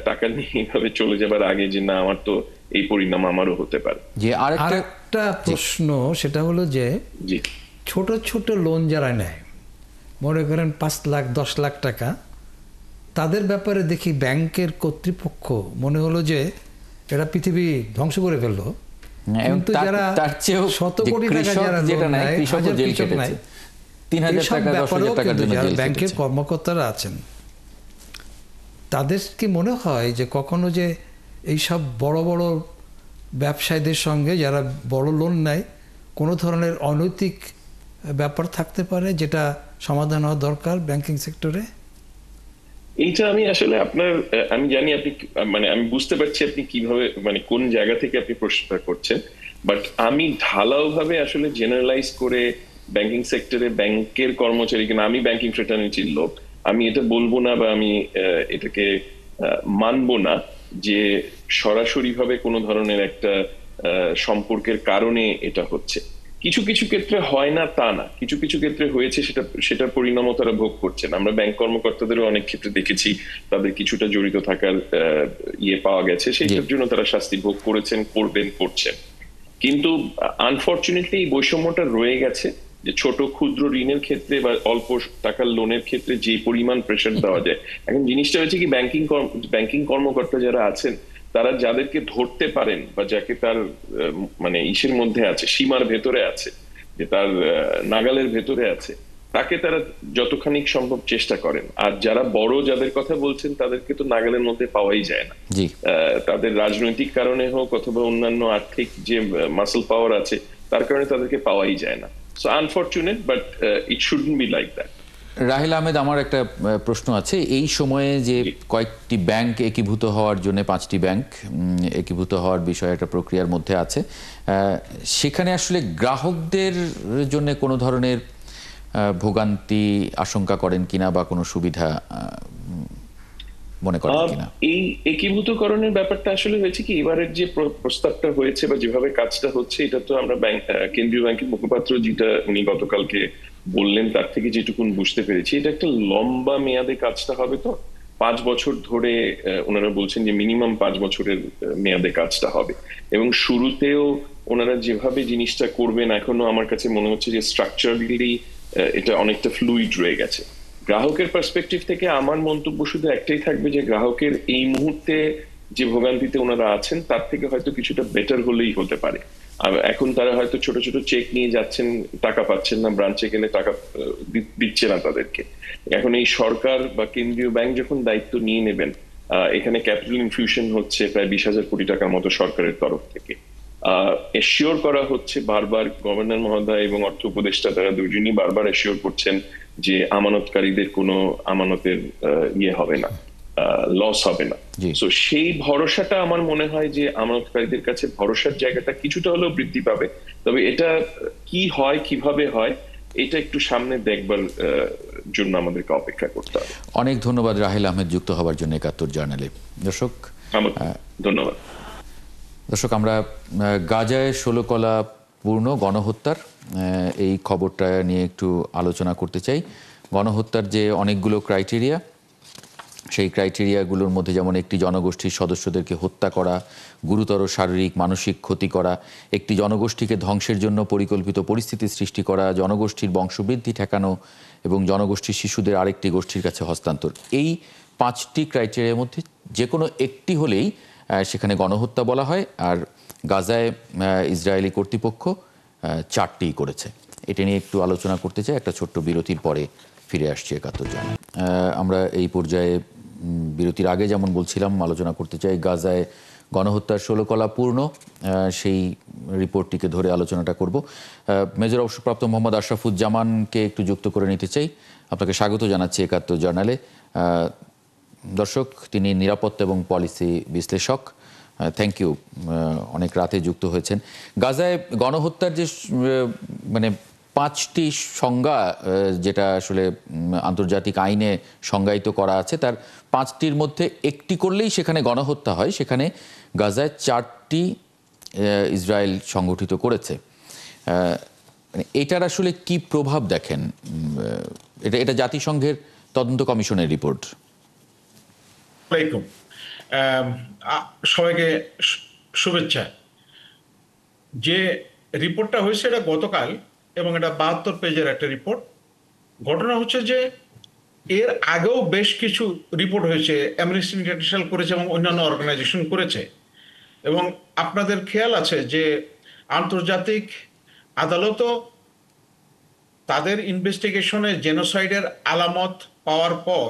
টাকা নিয়ে এইভাবে চলে যাবার আগে যে না, আমার তো এই পরিণাম আমারও হতে পারে। যে আরেকটা প্রশ্ন, সেটা হলো যে ছোট ছোট লোন যারা নেয়, মনে করেন 5 লাখ 10 লাখ টাকা, তাদের ব্যাপারে দেখি ব্যাংকের কর্তৃপক্ষ মনে হলো যে এরা পৃথিবী ধ্বংস করে ফেললো, কিন্তু যারা শত কোটি টাকা যারা লোন নেয়, 3000 টাকা 10,000 টাকার জন্য জেল ব্যাংকের কর্মকর্তারা আছেন, তাদের কি মনে হয় যে কখনো যে এইসব বড় বড় ব্যবসায়ীদের সঙ্গে যারা বড় লোন নেয় কোনো ধরনের অনৈতিক ব্যাপার থাকতে পারে যেটা সমাধান হওয়া দরকার ব্যাংকিং সেক্টরে? এইটা আমি আসলে আমি জানি আপনি, মানে আমি বুঝতে পারছি আপনি কিভাবে, মানে কোন জায়গা থেকে আপনি প্রশ্নটা করছেন, বাট আমি ঢালাও ভাবে আসলে জেনারেলাইজ করে ব্যাংকিং সেক্টরে ব্যাংকের কর্মচারী, কিনা আমি ব্যাংকিং ফ্রেটার্নিটির লোক, আমি এটা বলবো না বা আমি এটাকে মানবো না যে সরাসরি ভাবে কোনো ধরনের একটা সম্পর্কের কারণে এটা হচ্ছে। কিছু কিছু ক্ষেত্রে হয় না তা না, কিছু কিছু ক্ষেত্রে হয়েছে, সেটার পরিণামও তারা ভোগ করছেন। আমরা ব্যাংক কর্মকর্তাদেরও অনেক ক্ষেত্রে দেখেছি তাদের কিছুটা জড়িত থাকার পাওয়া গেছে, সেইটার জন্য তারা শাস্তি ভোগ করেছেন, করছেন। কিন্তু আনফরচুনেটলি এই বৈষম্যটা রয়ে গেছে যে ছোট ক্ষুদ্র ঋণের ক্ষেত্রে বা অল্প টাকার লোনের ক্ষেত্রে যে পরিমাণ প্রেশার দেওয়া যায়। এখন জিনিসটা হচ্ছে কি, ব্যাংকিং কর্মকর্তা যারা আছেন তারা যাদেরকে ধরতে পারেন বা যাকে তার মানে ইসের মধ্যে আছে, সীমার ভেতরে আছে, যে তার নাগালের ভেতরে আছে, তাকে তারা যতখানি সম্ভব চেষ্টা করেন। আর যারা বড় যাদের কথা বলছেন তাদেরকে তো নাগালের মধ্যে পাওয়াই যায় না। তাদের রাজনৈতিক কারণে হোক অথবা অন্যান্য আর্থিক যে মাসল পাওয়ার আছে তার কারণে তাদেরকে পাওয়াই যায় না। So unfortunate, but it shouldn't be like that. Rahel Ahmed, আমার একটা প্রশ্ন আছে। এই সময়ে যে কয়েকটি ব্যাংক একীভূত হওয়ার জন্য, 5টি ব্যাংক একীভূত হওয়ার বিষয়ে একটা প্রক্রিয়ার মধ্যে আছে, সেখানে আসলে গ্রাহকদের জন্য কোনো ধরনের ভোগান্তি আশঙ্কা করেন কিনা বা কোনো সুবিধা মনে করেন কিনা? এই একীভূতকরণের ব্যাপারটা আসলে হয়েছে কি, এবারের যে প্রস্তাবটা হয়েছে বা যেভাবে কাজটা হচ্ছে, এটা তো আমরা কেন্দ্রীয় ব্যাংকের মুখপাত্র যেটা উনি গতকালকে বললেন তার থেকে যেটুকুন বুঝতে পেরেছি, এটা একটা লম্বা মেয়াদে কাজটা হবে। তো 5 বছর ধরে ওনারা বলছেন যে মিনিমাম 5 বছরের মেয়াদে কাজটা হবে। এবং শুরুতেও ওনারা যেভাবে জিনিসটা করবেন, এখনো আমার কাছে মনে হচ্ছে যে স্ট্রাকচারালি এটা অনেকটা ফ্লুইড রয়ে গেছে। গ্রাহকের পার্সপেক্টিভ থেকে আমার মন্তব্য শুধু একটাই থাকবে যে গ্রাহকের এই মুহূর্তে যে ভোগান্তিতে ওনারা আছেন তার থেকে হয়তো কিছুটা বেটার হলেই হতে পারে। এখন তারা হয়তো ছোট ছোট চেক নিয়ে যাচ্ছেন, টাকা পাচ্ছেন না, ব্রাঞ্চে গেলে টাকা দিচ্ছে না তাদেরকে। এখন এই সরকার বা কেন্দ্রীয় ব্যাংক যখন দায়িত্ব নিয়ে নেবেন, এখানে ক্যাপিটাল ইনফিউশন হচ্ছে প্রায় 20,000 কোটি টাকার মতো সরকারের তরফ থেকে। এশিওর করা হচ্ছে বারবার, গভর্নর মহোদয় এবং অর্থ উপদেষ্টা তারা দুজনই বারবার এশিওর করছেন যে আমানতকারীদের কোনো আমানতের হবে না, লস হবে না। তো সেই ভরসাটা আমার মনে হয় যে আমানতকারীদের কাছে ভরসার জায়গাটা কিছুটা হলেও বৃদ্ধি পাবে। তবে এটা কি হয়, কিভাবে হয়, এটা একটু সামনে দেখবার জন্য আমাদেরকে অপেক্ষা করতে হবে। অনেক ধন্যবাদ রাহেল আহমেদ যুক্ত হওয়ার জন্য 71 জার্নালে। দর্শক ধন্যবাদ। দর্শক, আমরা গাজায় 16 কলা পূর্ণ গণহত্যার এই খবরটা নিয়ে একটু আলোচনা করতে চাই। গণহত্যার যে অনেকগুলো ক্রাইটেরিয়া, সেই ক্রাইটেরিয়াগুলোর মধ্যে যেমন একটি জনগোষ্ঠীর সদস্যদেরকে হত্যা করা, গুরুতর শারীরিক মানসিক ক্ষতি করা, একটি জনগোষ্ঠীকে ধ্বংসের জন্য পরিকল্পিত পরিস্থিতি সৃষ্টি করা, জনগোষ্ঠীর বংশবৃদ্ধি ঠেকানো এবং জনগোষ্ঠীর শিশুদের আরেকটি গোষ্ঠীর কাছে হস্তান্তর, এই 5টি ক্রাইটেরিয়ার মধ্যে যে কোনো একটি হলেই সেখানে গণহত্যা বলা হয়। আর গাজায় ইসরায়েলি কর্তৃপক্ষ 4টি করেছে। এটা নিয়ে একটু আলোচনা করতে চাই। একটা ছোট্ট বিরতির পরে ফিরে আসছি 71 জার্নাল। আমরা এই পর্যায়ে বিরতির আগে যেমন বলছিলাম, আলোচনা করতে চাই গাজায় গণহত্যার 16 কলা পূর্ণ, সেই রিপোর্টটিকে ধরে আলোচনাটা করব। মেজর অবসরপ্রাপ্ত মোহাম্মদ আশরাফুজ্জামানকে একটু যুক্ত করে নিতে চাই। আপনাকে স্বাগত জানাচ্ছি 71 জার্নালে। দর্শক, তিনি নিরাপত্তা এবং পলিসি বিশ্লেষক। থ্যাংক ইউ, অনেক রাতে যুক্ত হয়েছেন। গাজায় গণহত্যার যে মানে 5টি সংজ্ঞা, যেটা আসলে আন্তর্জাতিক আইনে সংজ্ঞায়িত করা আছে, তার 5টির মধ্যে একটি করলেই সেখানে গণহত্যা হয়। সেখানে গাজায় 4টি ইসরায়েল সংগঠিত করেছে। এটার আসলে কি প্রভাব দেখেন? এটা জাতিসংঘের তদন্ত কমিশনের রিপোর্ট। সবাইকে শুভেচ্ছা। যে রিপোর্টটা হয়েছে এটা গতকাল, এবং এটা 72 পেজের একটা রিপোর্ট। ঘটনা হচ্ছে যে এর আগেও বেশ কিছু রিপোর্ট হয়েছে, অ্যামনেস্টি ইন্টারন্যাশনাল করেছে এবং অন্যান্য অর্গানাইজেশন করেছে। এবং আপনাদের খেয়াল আছে যে আন্তর্জাতিক আদালতও তাদের ইনভেস্টিগেশনে জেনোসাইডের আলামত পাওয়ার পর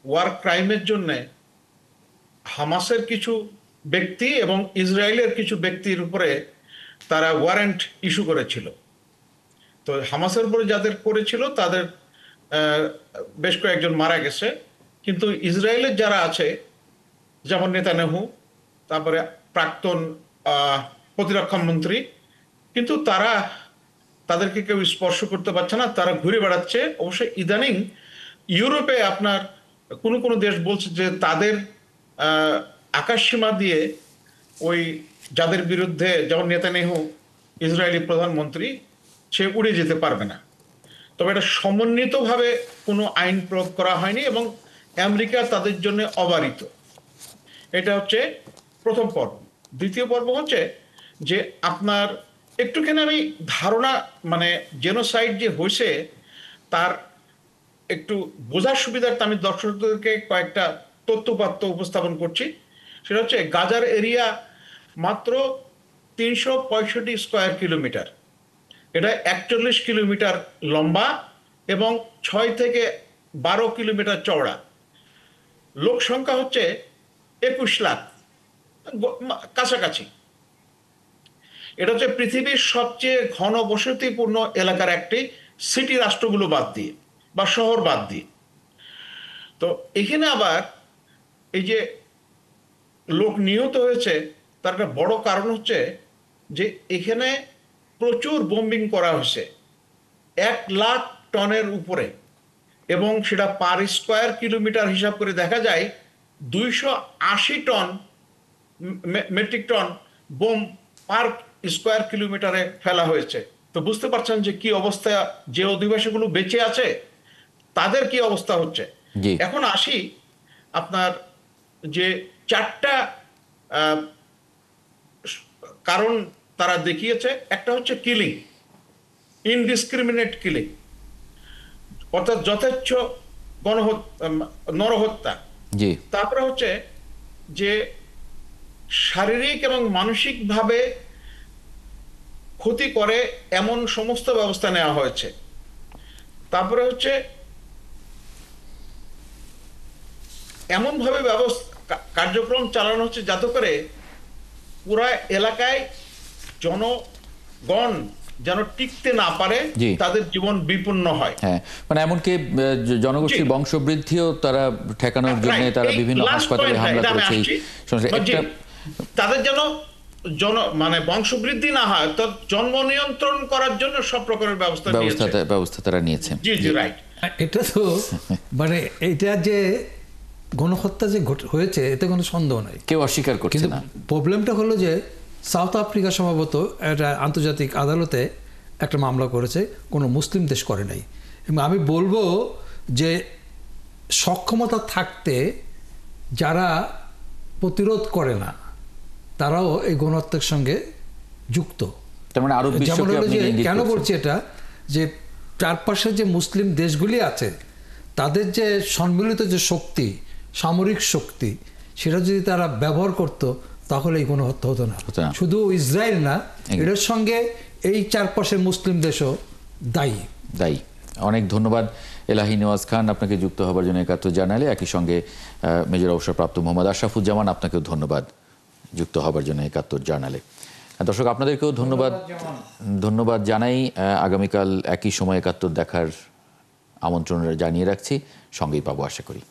ওয়ার ক্রাইমের জন্য হামাসের কিছু ব্যক্তি এবং ইসরায়েলের কিছু ব্যক্তির উপরে তারা ওয়ারেন্ট ইস্যু করেছিল। তো হামাসের উপরে যাদের করেছিল তাদের বেশ কয়েকজন মারা গেছে, কিন্তু ইসরায়েলের যারা আছে, যেমন নেতানিয়াহু, তারপরে প্রাক্তন প্রতিরক্ষা মন্ত্রী, কিন্তু তাদেরকে কেউ স্পর্শ করতে পারছে না, তারা ঘুরে বেড়াচ্ছে। অবশ্যই ইদানিং ইউরোপে আপনার কোন কোন দেশ বলছে যে তাদের আকাশসীমা দিয়ে ওই যাদের বিরুদ্ধে, যেমন নেতানিয়াহু ইসরায়েলি প্রধানমন্ত্রী, সে উড়ে যেতে পারবে না। তবে এটা সমন্বিতভাবে কোনো আইন প্রয়োগ করা হয়নি এবং আমেরিকা তাদের জন্য অবারিত। এটা হচ্ছে প্রথম পর্ব। দ্বিতীয় পর্ব হচ্ছে যে আপনার একটুখানি আমি ধারণা, মানে জেনোসাইড যে হয়েছে তার একটু বোঝার সুবিধার্থে আমি দর্শকদেরকে কয়েকটা তথ্যপাত্য উপস্থাপন করছি। সেটা হচ্ছে গাজার এরিয়া মাত্র 365 স্কয়ার কিলোমিটার, এটা 41 কিলোমিটার লম্বা এবং 6 থেকে 12 কিলোমিটার চওড়া। লোক সংখ্যা হচ্ছে 21 লাখ কাছাকাছি। এটা হচ্ছে পৃথিবীর সবচেয়ে ঘনবসতিপূর্ণ এলাকার একটি, সিটি রাষ্ট্রগুলো বাদ দিয়ে বা শহর বাদ দিয়ে। তো এখানে আবার এই যে লোক নিহত হয়েছে তার একটা বড় কারণ হচ্ছে যে এখানে প্রচুর বোম্বিং করা হয়েছে, 1 লাখ টনের উপরে, এবং সেটা পার স্কয়ার কিলোমিটার হিসাব করে দেখা যায় 280 ton metric ton bomb per square কিলোমিটারে ফেলা হয়েছে। তো বুঝতে পারছেন যে কি অবস্থা, যে অধিবাসীগুলো বেঁচে আছে তাদের কি অবস্থা হচ্ছে। এখন আসি আপনার যে 4টা কারণ তারা দেখিয়েছে। একটা হচ্ছে কিলিং, ইনডিসক্রিমিনেট কিলিং, অর্থাৎ যথেচ্ছ নরহত্যা। তারপরে হচ্ছে যে শারীরিক এবং মানসিকভাবে ক্ষতি করে এমন সমস্ত ব্যবস্থা নেওয়া হয়েছে। তারপরে হচ্ছে এমনভাবে কার্যক্রম চালানো হচ্ছে যাতে করে পুরা এলাকায় জনগণ যেন টিকতে না পারে, তাদের জীবন বিপন্ন হয়। হ্যাঁ, মানে এমনকি জনগোষ্ঠীর বংশবৃদ্ধিও তারা ঠেকানোর জন্য তারা বিভিন্ন হাসপাতালে হামলা করেছে। তাদের যেন মানে বংশবৃদ্ধি না হয়, তো জন্ম নিয়ন্ত্রণ করার জন্য সব প্রকারের ব্যবস্থা তারা নিয়েছে। জি জি, রাইট। এটা তো মানে এটা যে গণহত্যা যে হয়েছে এতে কোনো সন্দেহ নাই, কেউ অস্বীকার করছে না। প্রবলেমটা হলো যে সাউথ আফ্রিকা সম্ভবত একটা আন্তর্জাতিক আদালতে একটা মামলা করেছে, কোনো মুসলিম দেশ করে নাই। এবং আমি বলবো যে সক্ষমতা থাকতে যারা প্রতিরোধ করে না তারাও এই গণহত্যার সঙ্গে যুক্ত। যেমন হলো যে কেন বলছি এটা, যে চারপাশে যে মুসলিম দেশগুলি আছে তাদের যে সম্মিলিত যে শক্তি, সামরিক শক্তি, সেটা যদি তারা ব্যবহার করত তাহলে এই কোনো হত্যা হতো না। শুধু ইসরায়েল না, এটার সঙ্গে এই চারপাশে মুসলিম দেশও দায়ী। অনেক ধন্যবাদ এলাহি নেওয়াজ খান, আপনাকে যুক্ত হবার জন্য 71 জানালে। একই সঙ্গে মেজর অবসরপ্রাপ্ত মোহাম্মদ আশরাফুজ্জামান, আপনাকেও ধন্যবাদ যুক্ত হবার জন্য 71 জানালে। দর্শক, আপনাদেরকেও ধন্যবাদ জানাই। আগামীকাল একই সময় 71 দেখার আমন্ত্রণ জানিয়ে রাখছি, সঙ্গেই পাবো আশা করি।